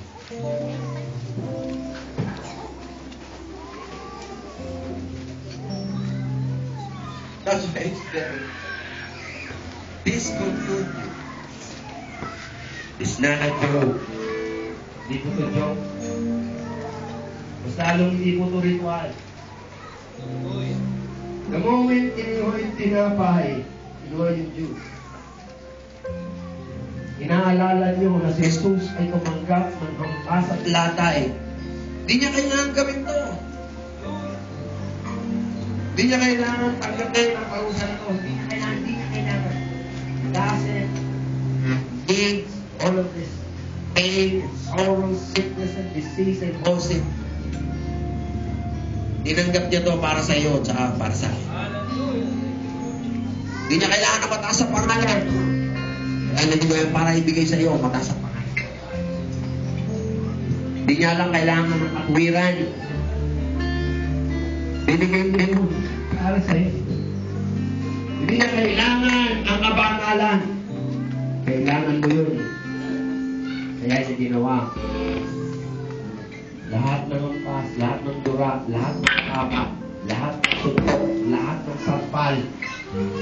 That's why it's there. This conclude you. It's not a joke. Hindi po ito joke. Basta along hindi po ito ritual. The moment kinuha yung tinapay, kinuha yung juice. Inaalala niyo na si Jesus ay tumanggap ng hampas at latay. Di niya kailangan gawin to. Di niya kailangan tanggapin ang parusa na to. Di niya kailangan. Doesn't need all of this pain, sorrow, sickness, and disease, and gossip. Tinanggap niya to para sa iyo at para sa akin. Di niya kailangan na mataas sa pangalan. Kaya hindi ko yan para ibigay sa iyo, mataas sa pangalan. Di niya lang kailangan ng katwiran. Binigay mo para sa iyo. Hindi niya kailangan ang kabangalan. Kailangan mo yun. Kaya siya ginawa. Lahat ng ampas, lahat ng dura, lahat ng kapat, lahat ng suntok, lahat ng sampal,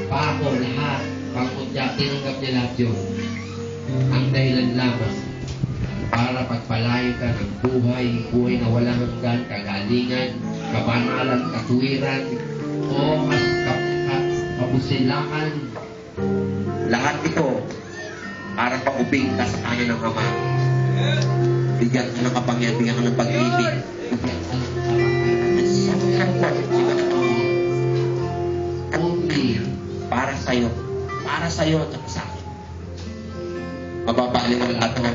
pako, lahat, pangkutya, tinanggap niya lahat yun. Ang dahilan lamang para pagpalain ka ng buhay na walang hanggan, kagalingan, kabanalan, katuwiran, o kapusilakan. Lahat ito para paubing ka sa kanan ng Ama. Bigyan ka ng kapangyarihan, bigyan ka ng pag-ibig, bigyan ka ng only para sa'yo at sa akin. Mababali ng lahat mo.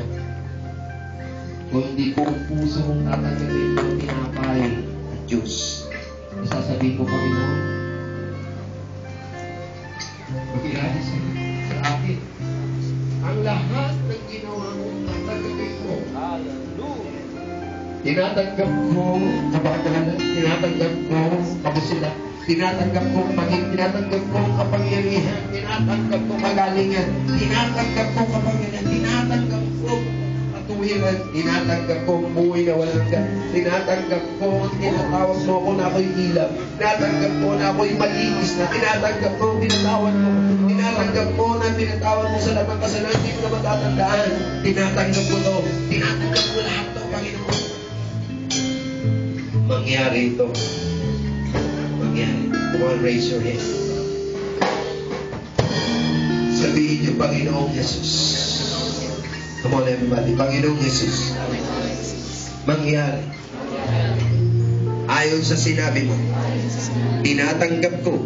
Kung hindi ko ang puso mong tatanggapin ng tinapay at Diyos, isasabihin ko, Panginoon, magkilala sa akin. Ang lahat ng ginawa mong tatanggapin ko. Tinatanggap ko kabanalan, tinatanggap ko kabusila, tinatanggap ko paging, tinatanggap ko kapangyarihan, tinatanggap ko kagalingan, tinatanggap ko kapangyarihan, tinatanggap ko katuwiran, tinatanggap ko buhay na walang hanggan, tinatanggap ko tinatawag mo ako na ako'y ilaw, tinatanggap ko na ako'y malinis na, tinatanggap ko tinatawag mo, tinatanggap ko na tinatawag mo sa lamang kasalanan, hindi ko na matatandaan, tinatanggap ko to, tinatanggap ko lahat to, Panginoon. Mangyari ito. Mangyari. Come on, raise your hand. Sabihin niyo, Panginoong Jesus. Come on, everybody. Panginoong Jesus. Mangyari. Ayon sa sinabi mo, tinatanggap ko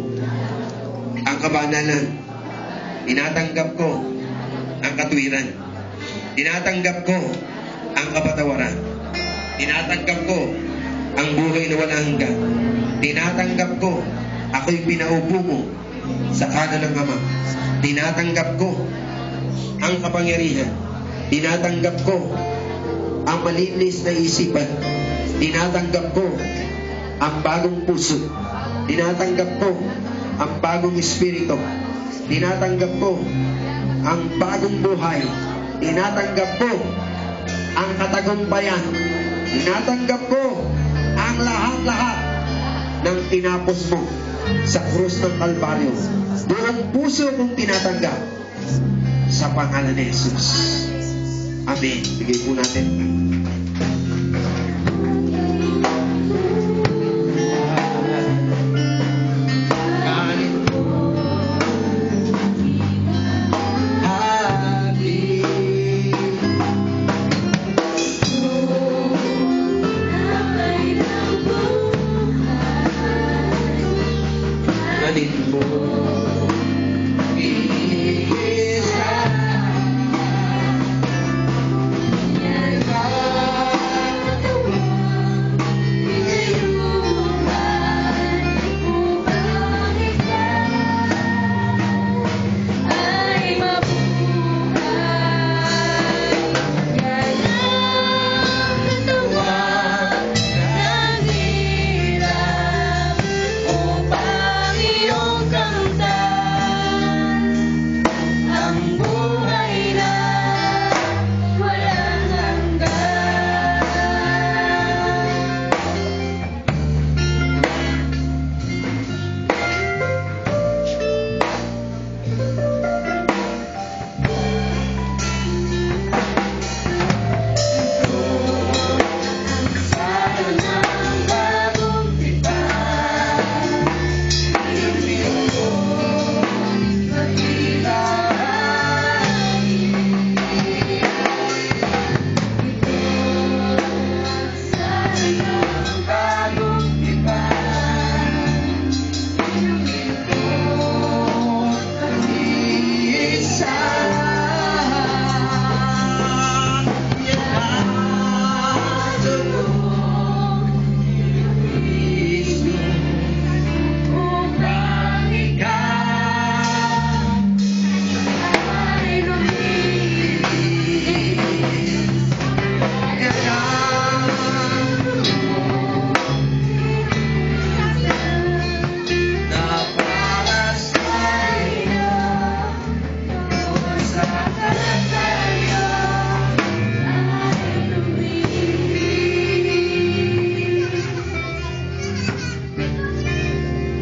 ang kabanalan. Tinatanggap ko ang katwiran. Tinatanggap ko ang kapatawaran. Tinatanggap ko ang buhay na walang hanggan. Tinatanggap ko, ako'y pinaupo mo sa kanan ng Ama. Tinatanggap ko ang kapangyarihan. Tinatanggap ko ang malinis na isipan. Tinatanggap ko ang bagong puso. Tinatanggap ko ang bagong espiritu. Tinatanggap ko ang bagong buhay tinatanggap ko ang katagumpayan. Tinatanggap ko ang lahat-lahat ng tinapos mo sa krus ng Kalbaryo. Buong puso kong tinatanggap sa pangalan ni Jesus. Amen. Bigay po natin.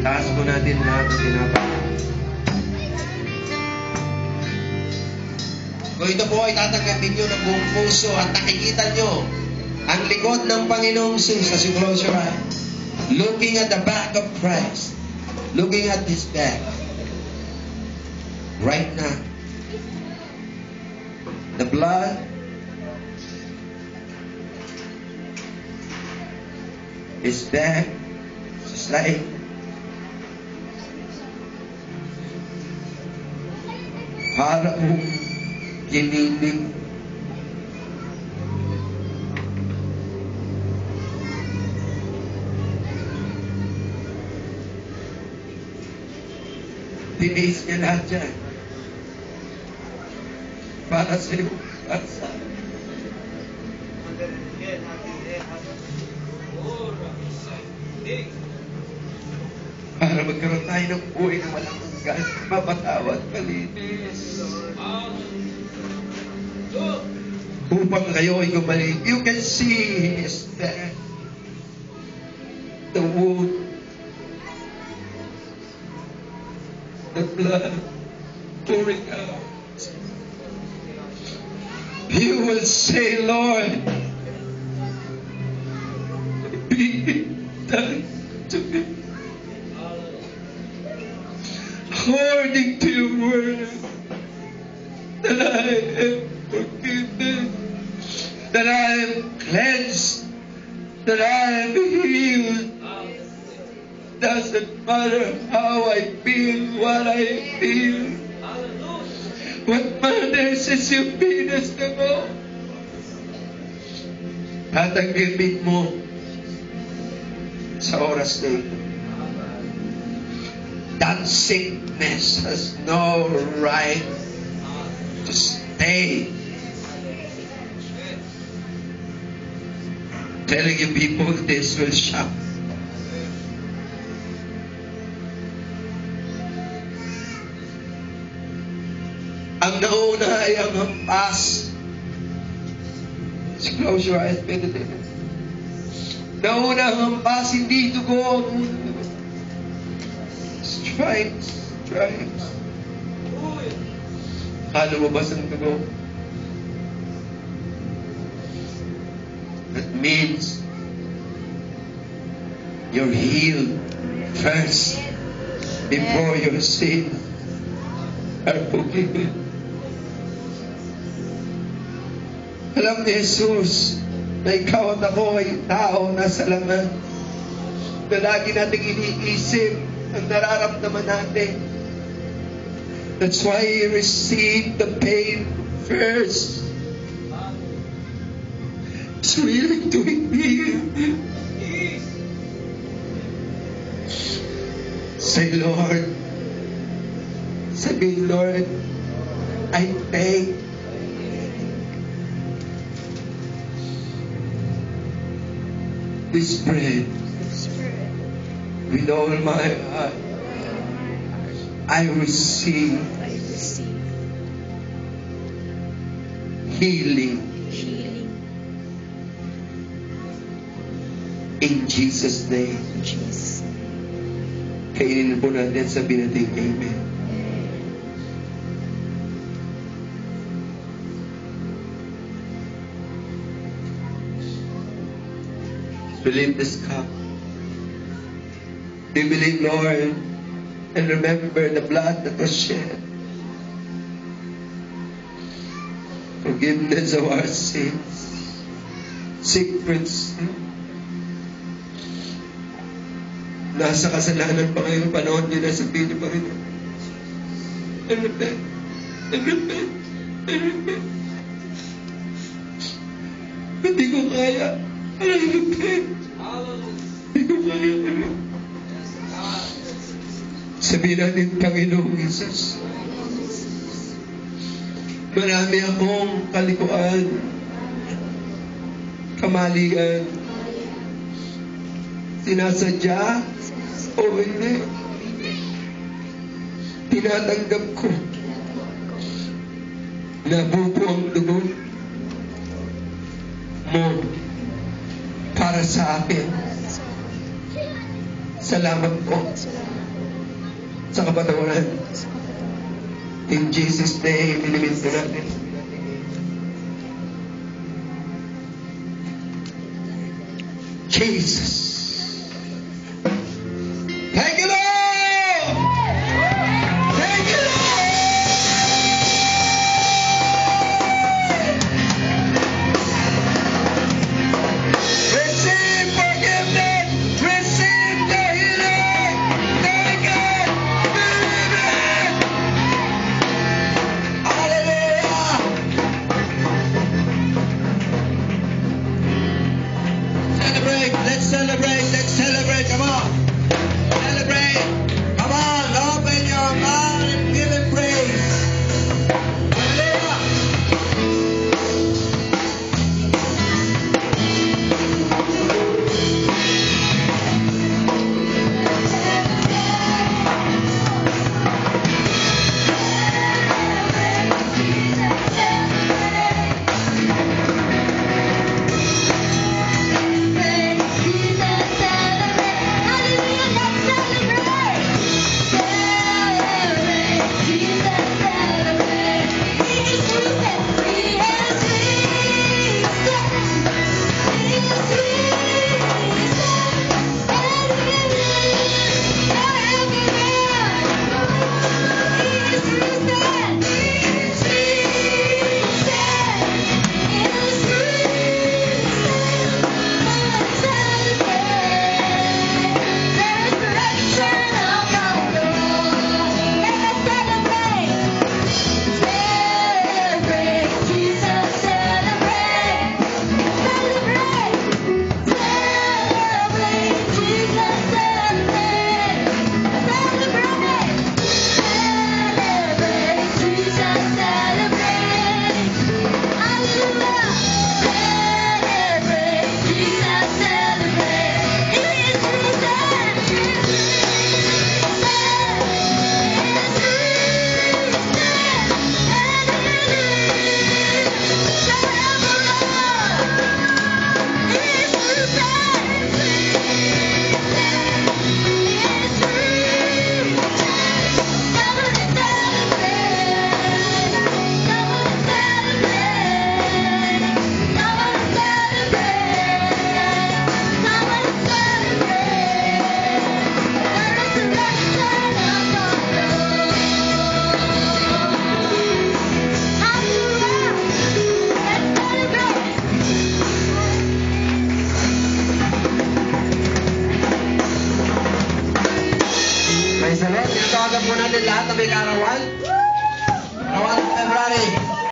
Taas po natin lahat ng tinapay. Kung ito po ay tatanggapin nyo ng buong puso at nakikita nyo ang likod ng Panginoong Jesus as you close your eyes, looking at the back of Christ, looking at His back, right now, the blood is there, just like para mong kinilig. Tiniis niya lahat yan para sa iyo, para sa para magkaroon tayo ng buhay na walang hanggan, mapatawad, malinis. Upang kayo ay gumaling. You can see His death, the wound, the blood pouring out. You will say, Lord, be done to me according to your word, that I am forgiven, that I am cleansed, that I am healed. Doesn't matter how I feel, what I feel. What matters is yung pinas na mo. Tatanggapin mo sa oras na ito. That sickness has no right to stay. Telling you people, this will shock. Ang nauna nauna ay ang hampas. Just close your eyes, meditate. Nauna ang hampas, hindi dugo. Stripes. Kala mo ba ang dugo? That means you're healed first before your sins are forgiven. Alam ni Jesus na ikaw at ako ay tao na sa laman, na lagi nating iniisip ang nararamdaman natin. That's why He received the pain first. He's willing to heal. Say, Lord, sabi, Lord, I take this bread with all my heart. I receive healing in Jesus' name. Kainin po natin, sabihin natin, Amen. Believe this cup. We believe, Lord, and remember the blood that was shed. Forgiveness of our sins. Secret sin. Nasa kasalanan pa ngayong panahon niyo na sabihin niyo, Panginoon, I repent. I repent. I repent. Hindi ko kaya. I repent. Hindi ko kaya. Sabihin natin, Panginoong Jesus, marami akong kalikuan, kamalian, sinasadya o hindi. Tinatanggap ko na bubo ang dugo mo para sa akin. Salamat po sa kapatawaran. In Jesus' name, inimit ko natin. Jesus. Thank you, Lord! Thank you, Lord! Receive forgiveness! Receive the healing! Thank God! Believe it! Hallelujah! Celebrate! Let's celebrate! natin lahat na may karawan. Karawan ng February.